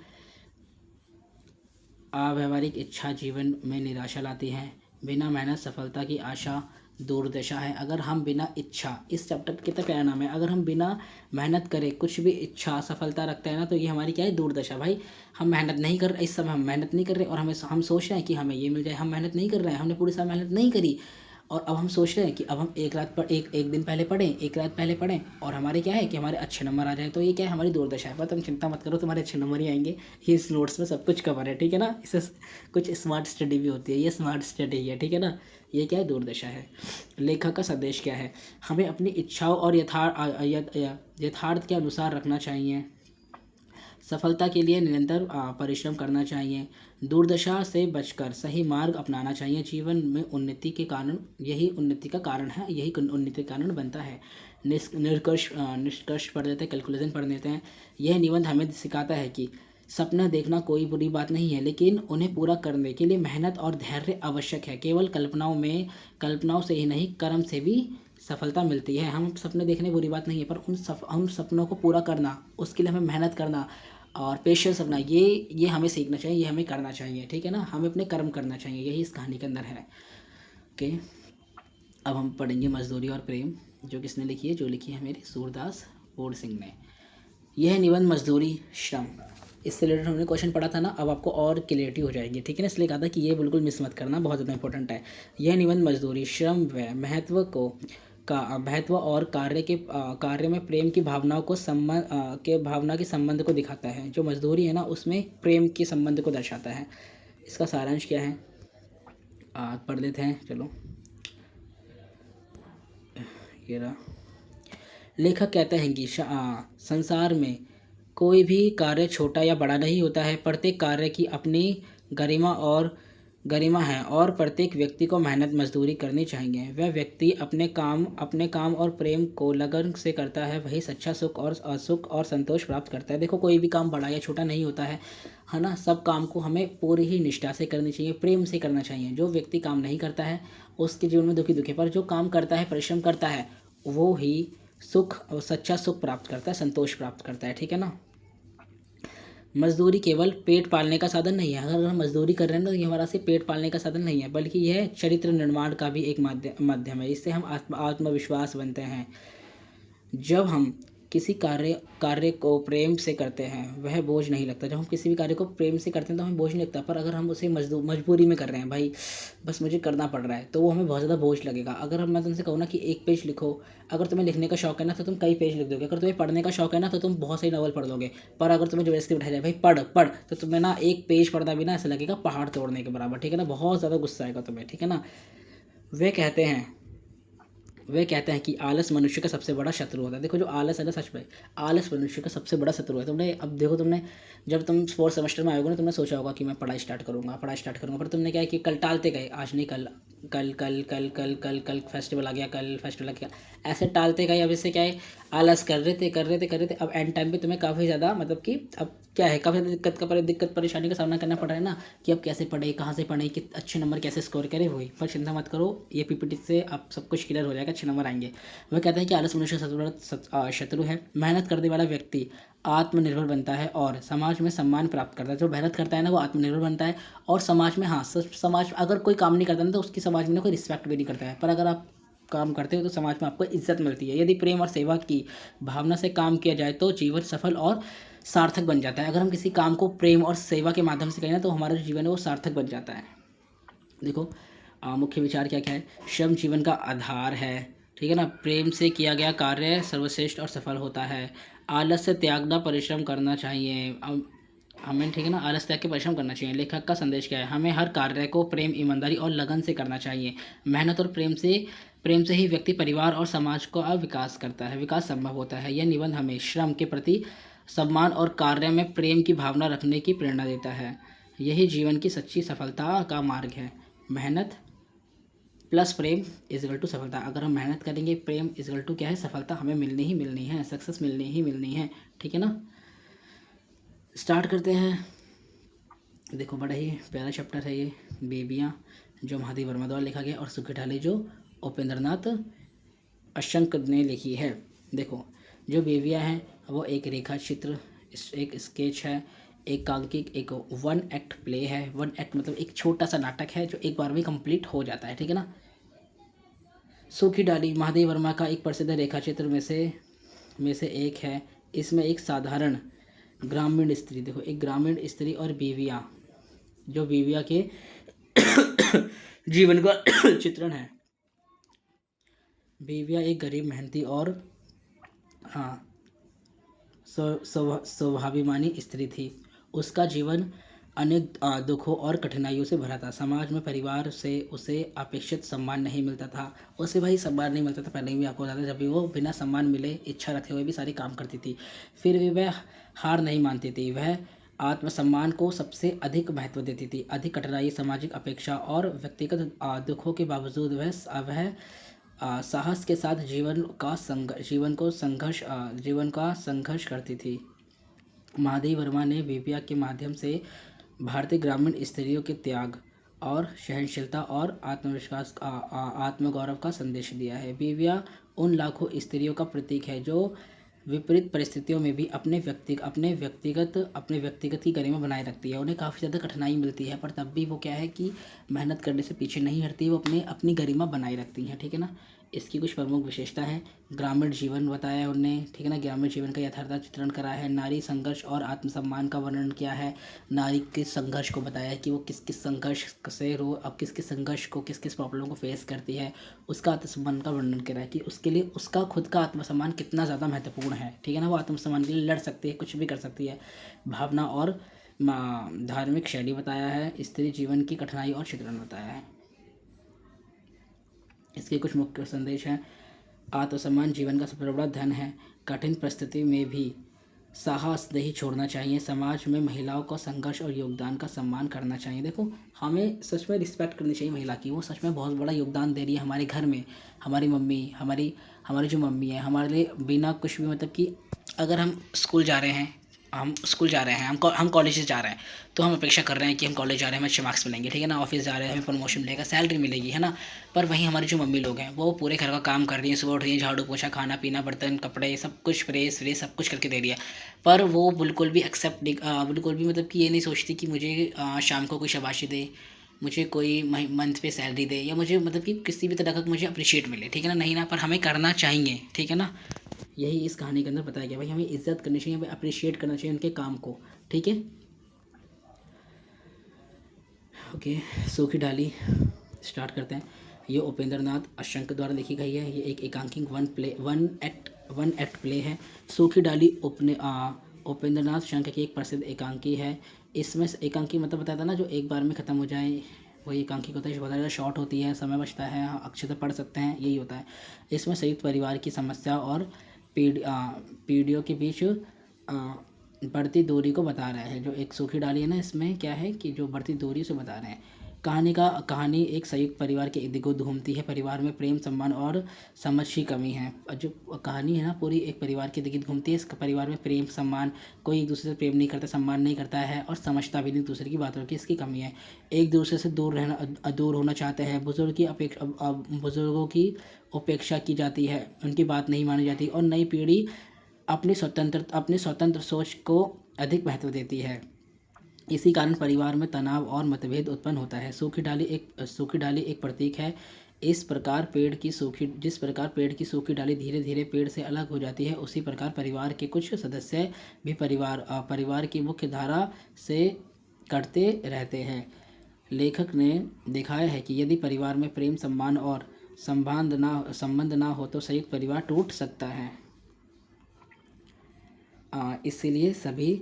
अव्यावहारिक इच्छा जीवन में निराशा लाती है, बिना मेहनत सफलता की आशा दुर्दशा है। अगर हम बिना इच्छा, इस चैप्टर कितना प्यारा नाम है, अगर हम बिना मेहनत करें कुछ भी इच्छा सफलता रखते हैं ना, तो ये हमारी क्या है, दुर्दशा। भाई हम मेहनत नहीं कर रहे, इस समय हम मेहनत नहीं कर रहे और हम सोच रहे हैं कि हमें ये मिल जाए, हम मेहनत नहीं कर रहे हैं, हमने पूरी साल मेहनत नहीं करी, और अब हम सोच रहे हैं कि अब हम एक दिन पहले पढ़ें, एक रात पहले पढ़ें, और हमारे क्या है कि हमारे अच्छे नंबर आ जाए। तो ये क्या है, हमारी दुर्दशा है। पर तुम चिंता मत करो, तुम्हारे अच्छे नंबर ही आएंगे, ये इस नोट्स में सब कुछ कवर है, ठीक है ना। इससे कुछ स्मार्ट स्टडी भी होती है, ये स्मार्ट स्टडी है, ठीक है ना। ये क्या है, दुर्दशा है। लेखक का संदेश क्या है, हमें अपनी इच्छाओं और यथार्थ के अनुसार रखना चाहिए। सफलता के लिए निरंतर परिश्रम करना चाहिए। दुर्दशा से बचकर सही मार्ग अपनाना चाहिए। जीवन में उन्नति के कारण, यही उन्नति का कारण है, यही उन्नति का कारण बनता है। निष्कर्ष पढ़ लेते हैं, कैलकुलेशन पढ़ लेते हैं। यह निबंध हमें सिखाता है कि सपना देखना कोई बुरी बात नहीं है, लेकिन उन्हें पूरा करने के लिए मेहनत और धैर्य आवश्यक है। केवल कल्पनाओं से ही नहीं, कर्म से भी सफलता मिलती है। हम सपने देखने बुरी बात नहीं है, पर हम सपनों को पूरा करना, उसके लिए हमें मेहनत करना और पेशेंस रखना, ये हमें सीखना चाहिए, ये हमें करना चाहिए, ठीक है ना। हमें अपने कर्म करना चाहिए, यही इस कहानी के अंदर है। ओके, अब हम पढ़ेंगे मजदूरी और प्रेम, जो किसने लिखी है, जो लिखी है मेरे सूरदास बोर सिंह ने। यह निबंध मजदूरी श्रम, इससे रिलेटेड हमने क्वेश्चन पढ़ा था ना, अब आपको और क्लियरिटी हो जाएगी, ठीक है ना। इसलिए कहा था कि ये बिल्कुल मिस मत करना, बहुत ज़्यादा इंपॉर्टेंट है। यह निबंध मजदूरी श्रम व महत्व और कार्य में प्रेम की भावनाओं को भावना के संबंध को दिखाता है। जो मजदूरी है ना, उसमें प्रेम के संबंध को दर्शाता है। इसका सारांश क्या है, पढ़ लेते हैं, चलो। ये रहा। लेखक कहते हैं कि संसार में कोई भी कार्य छोटा या बड़ा नहीं होता है। प्रत्येक कार्य की अपनी गरिमा है और प्रत्येक व्यक्ति को मेहनत मजदूरी करनी चाहिए। वह व्यक्ति अपने काम और प्रेम को लगन से करता है, वही सच्चा सुख और संतोष प्राप्त करता है। देखो, कोई भी काम बड़ा या छोटा नहीं होता है ना। सब काम को हमें पूरी ही निष्ठा से करनी चाहिए, प्रेम से करना चाहिए। जो व्यक्ति काम नहीं करता है उसके जीवन में दुखी, पर जो काम करता है, परिश्रम करता है, वो ही सुख और सच्चा सुख प्राप्त करता है, संतोष प्राप्त करता है, ठीक है ना। मजदूरी केवल पेट पालने का साधन नहीं है। अगर हम मजदूरी कर रहे हैं तो ये हमारा सिर्फ पेट पालने का साधन नहीं है, बल्कि यह चरित्र निर्माण का भी एक माध्यम है। इससे हम आत्मविश्वास बनते हैं। जब हम किसी कार्य को प्रेम से करते हैं, वह बोझ नहीं लगता। जब हम किसी भी कार्य को प्रेम से करते हैं तो हमें बोझ नहीं लगता, पर अगर हम उसे मजबूरी में कर रहे हैं, भाई बस मुझे करना पड़ रहा है, तो वो हमें बहुत ज़्यादा बोझ लगेगा। अगर मैं तुमसे कहूँ ना कि एक पेज लिखो, अगर तुम्हें लिखने का शौक है ना तो तुम कई पेज लिख दोगे। अगर तुम्हें पढ़ने का शौक है ना तो तुम बहुत सही नॉवल पढ़ लोगे। पर अगर तुम्हें ज़बरदस्ती उठाया जाए, भाई पढ़ पढ़, तो तुम्हें ना एक पेज पढ़ना भी ना ऐसा लगेगा पहाड़ तोड़ने के बराबर, ठीक है ना। बहुत ज़्यादा गुस्सा आएगा तुम्हें, ठीक है ना। वे कहते हैं कि आलस मनुष्य का सबसे बड़ा शत्रु होता है। देखो, जो आलस है ना, सच में आलस मनुष्य का सबसे बड़ा शत्रु है। तुमने जब तुम फोर्थ सेमेस्टर में आओगे ना, तुमने सोचा होगा कि मैं पढ़ाई स्टार्ट करूंगा, पर तुमने क्या है कि कल टालते गए, आज नहीं, कल कल कल कल कल कल कल फेस्टिवल आ गया, कल फेस्टिवल आ गया, ऐसे टालते गए। अब इससे क्या है, आलस कर रहे थे। अब एंड टाइम पे तुम्हें काफ़ी ज़्यादा, मतलब कि अब क्या है, काफ़ी ज़्यादा दिक्कत परेशानी का सामना करना पड़ रहा है ना, कि अब कैसे पढ़े, कहाँ से पढ़े, कि अच्छे नंबर कैसे स्कोर करें। वही, पर चिंता मत करो, ये पीपीटी से अब सब कुछ क्लियर हो जाएगा, अच्छे नंबर आएंगे। वह कहते हैं कि आलस मनुष्य का सबसे बड़ा शत्रु है। मेहनत करने वाला व्यक्ति आत्मनिर्भर बनता है और समाज में सम्मान प्राप्त करता है। जो मेहनत करता है ना, वो आत्मनिर्भर बनता है और समाज में, हाँ, समाज अगर कोई काम नहीं करता ना तो उसकी समाज में कोई रिस्पेक्ट भी नहीं करता है। पर अगर आप काम करते हो तो समाज में आपको इज्जत मिलती है। यदि प्रेम और सेवा की भावना से काम किया जाए तो जीवन सफल और सार्थक बन जाता है। अगर हम किसी काम को प्रेम और सेवा के माध्यम से करें ना तो हमारा जो जीवन है वो सार्थक बन जाता है। देखो, मुख्य विचार क्या क्या है। श्रम जीवन का आधार है, ठीक है ना। प्रेम से किया गया कार्य सर्वश्रेष्ठ और सफल होता है। आलस से त्यागना, परिश्रम करना चाहिए। हमें, ठीक है ना, आलस त्याग के परिश्रम करना चाहिए। लेखक का संदेश क्या है, हमें हर कार्य को प्रेम, ईमानदारी और लगन से करना चाहिए। मेहनत और प्रेम से ही व्यक्ति, परिवार और समाज का विकास करता है, विकास संभव होता है। यह निबंध हमें श्रम के प्रति सम्मान और कार्य में प्रेम की भावना रखने की प्रेरणा देता है। यही जीवन की सच्ची सफलता का मार्ग है। मेहनत प्लस प्रेम इजगल टू सफलता। अगर हम मेहनत करेंगे, प्रेम इजगल टू क्या है, सफलता हमें मिलनी ही मिलनी है, सक्सेस मिलनी ही मिलनी है, ठीक है ना। स्टार्ट करते हैं। देखो, बड़ा ही प्यारा चैप्टर है ये, बेबियाँ, जो महादेव वर्मा द्वारा लिखा गया, और सुखी ढाली जो उपेंद्रनाथ अशंक ने लिखी है। देखो, जो बेबियाँ हैं वो एक रेखा चित्र, एक स्केच है, एक काल्पनिक, एक वन एक्ट प्ले है। वन एक्ट मतलब एक छोटा सा नाटक है जो एक बार में कंप्लीट हो जाता है, ठीक है ना। सूखी डाली महादेव वर्मा का एक प्रसिद्ध रेखाचित्र में से एक है। इसमें एक साधारण ग्रामीण स्त्री, देखो, एक ग्रामीण स्त्री और बीवियाँ, जो बीवियाँ के जीवन का चित्रण है। बीवियाँ एक गरीब, मेहनती और, हाँ, स्वाभिमानी स्त्री थी। उसका जीवन अनेक दुखों और कठिनाइयों से भरा था। समाज में परिवार से उसे अपेक्षित सम्मान नहीं मिलता था। उसे भाई सम्मान नहीं मिलता था, पहले भी आपको बता दें, जब भी वो बिना सम्मान मिले इच्छा रखे हुए भी सारे काम करती थी। फिर भी वह हार नहीं मानती थी। वह आत्मसम्मान को सबसे अधिक महत्व देती थी। अधिक कठिनाई, सामाजिक अपेक्षा और व्यक्तिगत दुखों के बावजूद वह साहस के साथ जीवन का संघर्ष करती थी। महादेवी वर्मा ने बेबिया के माध्यम से भारतीय ग्रामीण स्त्रियों के त्याग और सहनशीलता और आत्मगौरव का संदेश दिया है। बेबिया उन लाखों स्त्रियों का प्रतीक है जो विपरीत परिस्थितियों में भी अपने व्यक्तिगत की गरिमा बनाए रखती है। उन्हें काफ़ी ज़्यादा कठिनाई मिलती है, पर तब भी वो क्या है कि मेहनत करने से पीछे नहीं हटती, वो अपनी गरिमा बनाए रखती हैं। ठीक है ना। इसकी कुछ प्रमुख विशेषता है। ग्रामीण जीवन बताया है उनने, ठीक है ना। ग्रामीण जीवन का यथार्थ चित्रण करा है। नारी संघर्ष और आत्मसम्मान का वर्णन किया है। नारी के संघर्ष को बताया है कि वो किस किस संघर्ष से किस किस संघर्ष को, किस किस प्रॉब्लम को फेस करती है। उसका आत्मसम्मान का वर्णन करा है कि उसके लिए उसका खुद का आत्मसम्मान कितना ज़्यादा महत्वपूर्ण है। ठीक है ना। वो आत्मसम्मान के लिए लड़ सकती है, कुछ भी कर सकती है। भावना और धार्मिक शैली बताया है। स्त्री जीवन की कठिनाई और चित्रण बताया है। इसके कुछ मुख्य संदेश हैं। आत्मसम्मान जीवन का सबसे बड़ा धन है। कठिन परिस्थिति में भी साहस नहीं छोड़ना चाहिए। समाज में महिलाओं का संघर्ष और योगदान का सम्मान करना चाहिए। देखो, हमें सच में रिस्पेक्ट करनी चाहिए महिला की। वो सच में बहुत बड़ा योगदान दे रही है हमारे घर में। हमारी मम्मी, हमारी जो मम्मी है, हमारे लिए बिना कुछ भी, मतलब कि अगर हम स्कूल जा रहे हैं, हम कॉलेज जा रहे हैं, तो हम अपेक्षा कर रहे हैं कि हम कॉलेज जा रहे हैं, हमें अच्छे मार्क्स मिलेंगे। ठीक है ना। ऑफिस जा रहे हैं, हमें प्रमोशन मिलेगा, सैलरी मिलेगी, है ना। पर वहीं हमारी जो मम्मी लोग हैं वो पूरे घर का काम कर रही हैं, सुबह उठ रही हैं, झाड़ू पोछा, खाना पीना, बर्तन, कपड़े, सब कुछ प्रेस व्रेस सब कुछ करके दे रही है। पर वो बिल्कुल भी एक्सेप्ट नहीं, बिल्कुल भी मतलब कि ये नहीं सोचती कि मुझे शाम को कोई शाबाशी दे, मुझे कोई मंथ पे सैलरी दे, या मुझे मतलब कि किसी भी तरह का मुझे अप्रिशिएट मिले। ठीक है ना। नहीं ना, पर हमें करना चाहिए। ठीक है ना। यही इस कहानी के अंदर बताया गया। भाई हमें इज्जत करनी चाहिए, हमें अप्रिशिएट करना चाहिए उनके काम को। ठीक है। ओके, सूखी डाली स्टार्ट करते हैं। ये उपेंद्र नाथ अशंक द्वारा लिखी गई है। ये एक एकांकिक वन एक्ट प्ले है। सूखी डाली उपेंद्र नाथ शंक की एक प्रसिद्ध एकांकी है। इसमें एकांकी मतलब बताया था ना, जो एक बार में ख़त्म हो जाए, वही एकांकी होता है। बहुत ज़्यादा शॉर्ट होती है, समय बचता है, अच्छे से पढ़ सकते हैं, यही होता है। इसमें संयुक्त परिवार की समस्या और पीढ़ियों के बीच बढ़ती दूरी को बता रहा है। जो एक सूखी डाली है ना, इसमें क्या है कि जो बढ़ती दूरी से बता रहे हैं। कहानी एक संयुक्त परिवार के इर्द गिर्द घूमती है। परिवार में प्रेम, सम्मान और समझ की कमी है। जो कहानी है ना, पूरी एक परिवार के इर्द गिर्द घूमती है। इस परिवार में प्रेम, सम्मान, कोई एक दूसरे से प्रेम नहीं करता, सम्मान नहीं करता है और समझता भी नहीं दूसरे की बातों की, इसकी कमी है। एक दूसरे से दूर होना चाहते हैं। बुजुर्गों की उपेक्षा की जाती है, उनकी बात नहीं मानी जाती और नई पीढ़ी अपनी स्वतंत्र सोच को अधिक महत्व देती है। इसी कारण परिवार में तनाव और मतभेद उत्पन्न होता है। सूखी डाली एक प्रतीक है। जिस प्रकार पेड़ की सूखी डाली धीरे धीरे पेड़ से अलग हो जाती है, उसी प्रकार परिवार के कुछ सदस्य भी परिवार की मुख्य धारा से कटते रहते हैं। लेखक ने दिखाया है कि यदि परिवार में प्रेम, सम्मान और संबंध ना हो तो संयुक्त परिवार टूट सकता है। इसीलिए सभी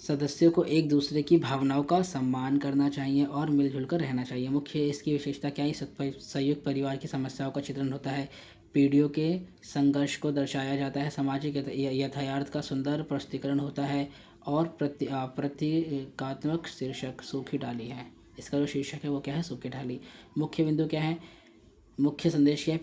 सदस्यों को एक दूसरे की भावनाओं का सम्मान करना चाहिए और मिलजुल कर रहना चाहिए। मुख्य इसकी विशेषता क्या है? संयुक्त परिवार की समस्याओं का चित्रण होता है। पीढ़ियों के संघर्ष को दर्शाया जाता है। सामाजिक यथार्थ का सुंदर प्रस्तुतिकरण होता है और प्रतीकात्मक शीर्षक सूखी डाली है। इसका जो शीर्षक है वो क्या है? सूखी डाली। मुख्य बिंदु क्या है? मुख्य संदेश क्या है?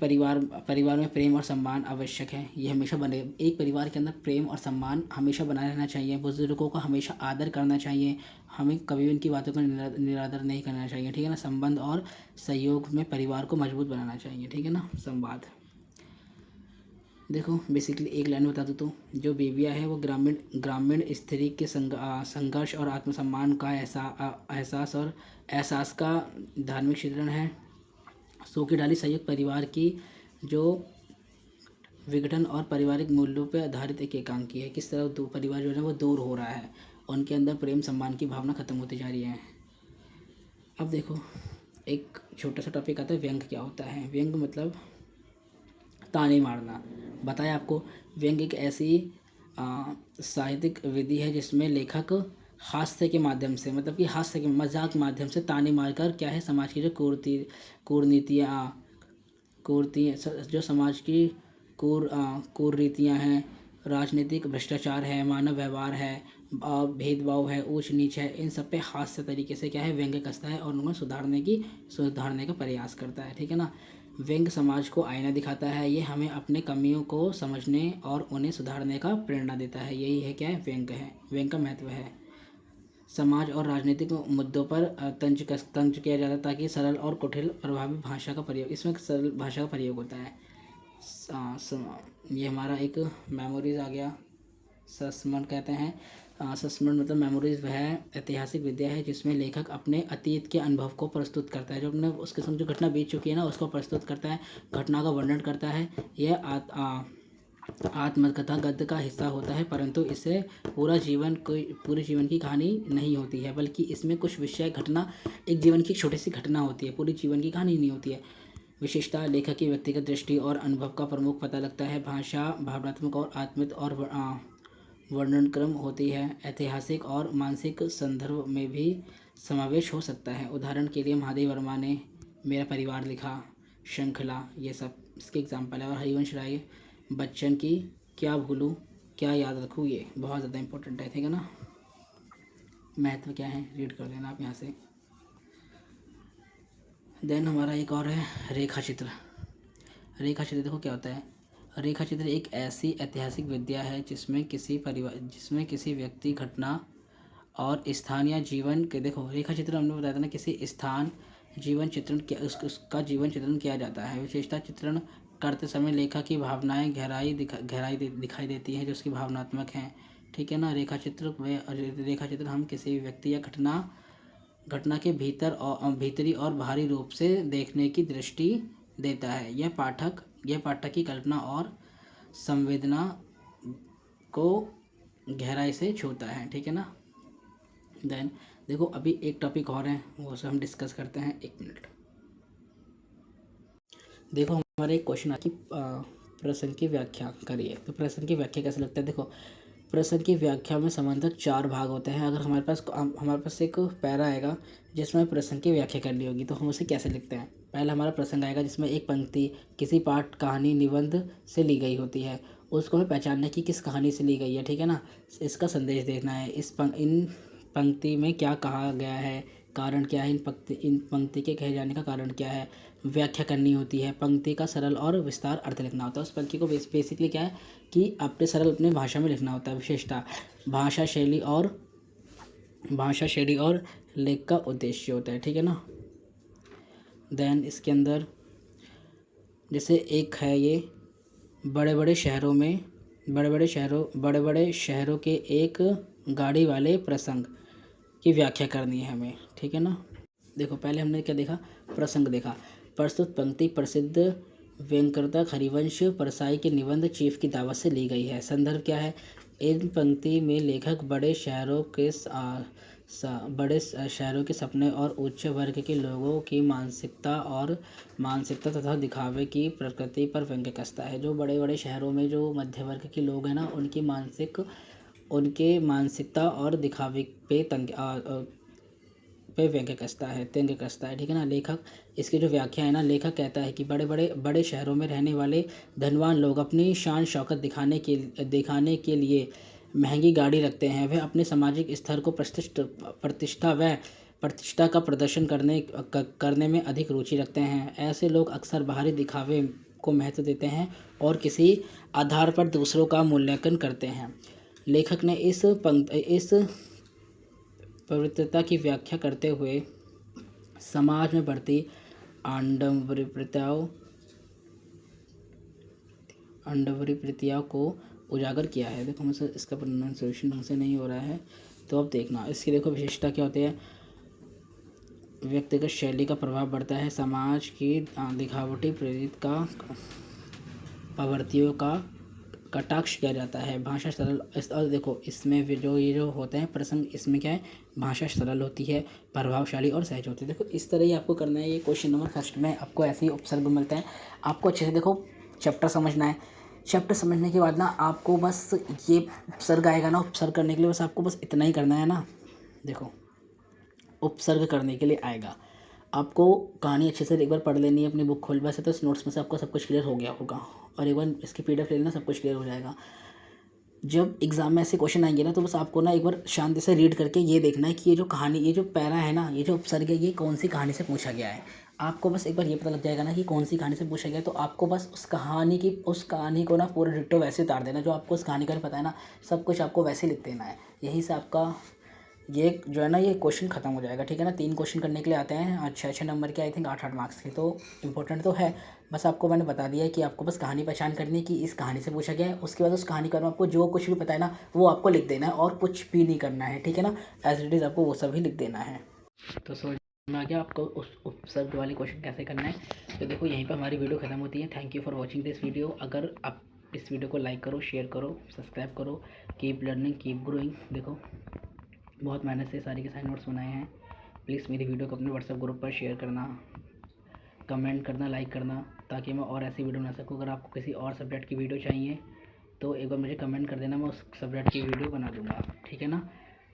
परिवार में प्रेम और सम्मान आवश्यक है। ये हमेशा बने, एक परिवार के अंदर प्रेम और सम्मान हमेशा बना रहना चाहिए। बुजुर्गों का हमेशा आदर करना चाहिए। हमें कभी भी उनकी बातों का निरादर नहीं करना चाहिए। ठीक है ना। संबंध और सहयोग में परिवार को मजबूत बनाना चाहिए। ठीक है ना। संवाद देखो, बेसिकली एक लाइन बता दूँ तो जो बेबिया है वो ग्रामीण स्त्री के संघर्ष और आत्मसम्मान का एहसास का धार्मिक चित्रण है। सूखी डाली संयुक्त परिवार की जो विघटन और पारिवारिक मूल्यों पर आधारित एक एकांकी है। किस तरह दो परिवार जो है वो दूर हो रहा है, उनके अंदर प्रेम, सम्मान की भावना खत्म होती जा रही है। अब देखो, एक छोटा सा टॉपिक आता है, व्यंग क्या होता है? व्यंग मतलब ताने मारना। बताया आपको, व्यंग एक ऐसी साहित्यिक विधि है जिसमें लेखक हास्य के माध्यम से, मतलब कि हास्य के मजाक के माध्यम से ताने मारकर क्या है समाज की जो कूटनीतियाँ जो समाज की कुरीतियाँ हैं, राजनीतिक भ्रष्टाचार है, मानव व्यवहार है, भेदभाव है, ऊंच नीच है, इन सब पे हास्य तरीके से क्या है व्यंग्य कसता है और उन्हें सुधारने का प्रयास करता है। ठीक है ना। व्यंग्य समाज को आईना दिखाता है, ये हमें अपने कमियों को समझने और उन्हें सुधारने का प्रेरणा देता है। यही है क्या है व्यंग्य का महत्व है। समाज और राजनीतिक मुद्दों पर तंज किया जाता है ताकि सरल और कुटिल प्रभावी भाषा का प्रयोग, इसमें सरल भाषा का प्रयोग होता है। ये हमारा एक मेमोरीज आ गया। संस्मरण कहते हैं। संस्मरण मतलब मेमोरीज वह ऐतिहासिक विद्या है जिसमें लेखक अपने अतीत के अनुभव को प्रस्तुत करता है, जो अपने उसके संग जो घटना बीत चुकी है ना उसको प्रस्तुत करता है, घटना का वर्णन करता है। यह आत्मकथा गद्य का हिस्सा होता है, परंतु इससे पूरे जीवन की कहानी नहीं होती है, बल्कि इसमें कुछ विषय घटना, एक जीवन की छोटी सी घटना होती है, पूरी जीवन की कहानी नहीं होती है। विशेषता लेखक की व्यक्तिगत दृष्टि और अनुभव का प्रमुख पता लगता है। भाषा भावनात्मक और आत्मिक और वर्णनक्रम होती है। ऐतिहासिक और मानसिक संदर्भ में भी समावेश हो सकता है। उदाहरण के लिए महादेव वर्मा ने मेरा परिवार लिखा, श्रृंखला, ये सब इसके एग्जाम्पल है। और हरिवंश राय बच्चन की क्या भूलूं क्या याद रखूं, ये बहुत ज़्यादा इंपॉर्टेंट है। ठीक है ना। महत्व क्या है रीड कर लेना आप यहाँ से। देन हमारा एक और है रेखा चित्र। रेखा चित्र देखो क्या होता है। रेखा चित्र एक ऐसी ऐतिहासिक विद्या है जिसमें किसी व्यक्ति, घटना और स्थान या जीवन के, देखो रेखा चित्र हमने बताया था ना, किसी स्थान जीवन चित्रण किया, उसका जीवन चित्रण किया जाता है। विशेषता चित्रण करते समय लेखक की भावनाएं दिखाई देती है जो उसकी भावनात्मक हैं। ठीक है ना। रेखा चित्र हम किसी व्यक्ति या घटना के भीतरी और बाहरी रूप से देखने की दृष्टि देता है। यह पाठक की कल्पना और संवेदना को गहराई से छूता है। ठीक है ना। देन देखो अभी एक टॉपिक और है, वो से हम डिस्कस करते हैं। 1 मिनट। देखो हमारे एक क्वेश्चन की प्रश्न की व्याख्या करिए। तो प्रश्न की व्याख्या कैसे लगता है। देखो प्रश्न की व्याख्या में सामान्यतः 4 भाग होते हैं। अगर हमारे पास एक पैरा आएगा जिसमें प्रश्न की व्याख्या करनी होगी, तो हम उसे कैसे लिखते हैं। पहला हमारा प्रसंग आएगा जिसमें एक पंक्ति किसी पाठ, कहानी, निबंध से ली गई होती है। उसको हमें पहचानना कि किस कहानी से ली गई है। ठीक है ना। इसका संदेश देखना है। इन पंक्ति में क्या कहा गया है, कारण क्या है, इन पंक्ति के कहे जाने का कारण क्या है, व्याख्या करनी होती है। पंक्ति का सरल और विस्तार अर्थ लिखना होता है। उस पंक्ति को बेसिकली क्या है कि अपनी भाषा में लिखना होता है। विशेषता भाषा शैली और लेख का उद्देश्य होता है। ठीक है ना। देन इसके अंदर जैसे एक है ये बड़े बड़े शहरों के एक गाड़ी वाले प्रसंग की व्याख्या करनी है हमें। ठीक है ना। देखो पहले हमने क्या देखा, प्रसंग देखा। प्रस्तुत पंक्ति प्रसिद्ध व्यंग्यकृत हरिवंश परसाई के निबंध चीफ की दावत से ली गई है। संदर्भ क्या है। इन पंक्ति में लेखक बड़े शहरों के सपने और उच्च वर्ग के लोगों की मानसिकता तथा दिखावे की प्रकृति पर व्यंग्य कसता है। जो बड़े बड़े शहरों में जो मध्य वर्ग के लोग हैं ना, उनके मानसिकता और दिखावे पे व्यंग्य कसता है। ठीक है ना। लेखक इसकी जो व्याख्या है ना, लेखक कहता है कि बड़े शहरों में रहने वाले धनवान लोग अपनी शान शौकत दिखाने के लिए महंगी गाड़ी रखते हैं। वह अपने सामाजिक स्तर को प्रतिष्ठा का प्रदर्शन करने में अधिक रुचि रखते हैं। ऐसे लोग अक्सर बाहरी दिखावे को महत्व देते हैं और किसी आधार पर दूसरों का मूल्यांकन करते हैं। लेखक ने इस प्रवृत्ति की व्याख्या करते हुए समाज में बढ़ती आडंबरी को उजागर किया है। देखो मुझसे इसका प्रोनाउंसिएशन ढंग से नहीं हो रहा है, तो अब देखना। इसकी देखो विशेषता क्या होती है। व्यक्तिगत शैली का प्रभाव बढ़ता है। समाज की दिखावटी प्रेरित का प्रवृत्तियों का कटाक्ष किया जाता है। भाषा सरल, और देखो इसमें ये जो होते हैं प्रसंग, इसमें क्या है, भाषा सरल होती है, प्रभावशाली और सहज होती है। देखो इस तरह ही आपको करना है। ये क्वेश्चन नंबर फर्स्ट में आपको ऐसे ही उपसर्ग मिलते हैं। आपको अच्छे से देखो चैप्टर समझना है। चैप्टर समझने के बाद ना आपको बस ये उपसर्ग आएगा ना, उपसर्ग करने के लिए बस आपको बस इतना ही करना है ना। देखो, उपसर्ग करने के लिए आएगा। आपको कहानी अच्छे से एक बार पढ़ लेनी है, अपनी बुक खोल, वैसे तो इस नोट्स में से आपको सब कुछ क्लियर हो गया होगा, और एक बार इसकी पीडीएफ ले लेना, सब कुछ क्लियर हो जाएगा। जब एग्ज़ाम में ऐसे क्वेश्चन आएंगे ना, तो बस आपको ना एक बार शांति से रीड करके ये देखना है कि ये जो कहानी, ये जो पैरा है ना, ये जो उपसर्ग है, ये कौन सी कहानी से पूछा गया है। आपको बस एक बार ये पता लग जाएगा ना कि कौन सी कहानी से पूछा गया है, तो आपको बस उस कहानी को ना पूरा डिट्टो वैसे उतार देना जो आपको उस कहानी का पता है ना, सब कुछ आपको वैसे लिख देना है। यहीं से आपका ये जो है ना, ये क्वेश्चन खत्म हो जाएगा, ठीक है ना। 3 क्वेश्चन करने के लिए आते हैं, 6-6 नंबर के, आई थिंक 8-8 मार्क्स के, तो इंपॉर्टेंट तो है। बस आपको मैंने बता दिया है कि आपको बस कहानी पहचान करनी है कि इस कहानी से पूछा गया है। उसके बाद उस कहानी के बारे में आपको जो कुछ भी पता है ना, वो आपको लिख देना है, और कुछ भी नहीं करना है, ठीक है ना। एज इट इज़ आपको वो सब ही लिख देना है। तो समझ में आ गया आपको उस उपसर्ग वाले क्वेश्चन कैसे करना है। तो देखो, यहीं पर हमारी वीडियो खत्म होती है। Thank you for watching this video. अगर आप इस वीडियो को लाइक करो, शेयर करो, सब्सक्राइब करो। Keep learning, keep growing. देखो, बहुत मेहनत से सारी के सारे नोट्स बनाए हैं। प्लीज़ मेरी वीडियो को अपने व्हाट्सएप ग्रुप पर शेयर करना, कमेंट करना, लाइक करना, ताकि मैं और ऐसी वीडियो बना सकूँ। अगर आपको किसी और सब्जेक्ट की वीडियो चाहिए तो एक बार मुझे कमेंट कर देना, मैं उस सब्जेक्ट की वीडियो बना दूँगा, ठीक है ना।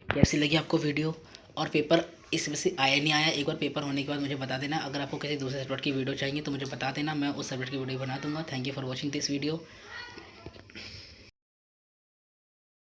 कैसी लगी आपको वीडियो, और पेपर इसमें से आया नहीं आया, एक बार पेपर होने के बाद मुझे बता देना। अगर आपको किसी दूसरे सब्जेक्ट की वीडियो चाहिए तो मुझे बता देना, मैं उस सब्जेक्ट की वीडियो बना दूँगा। Thank you for watching this video.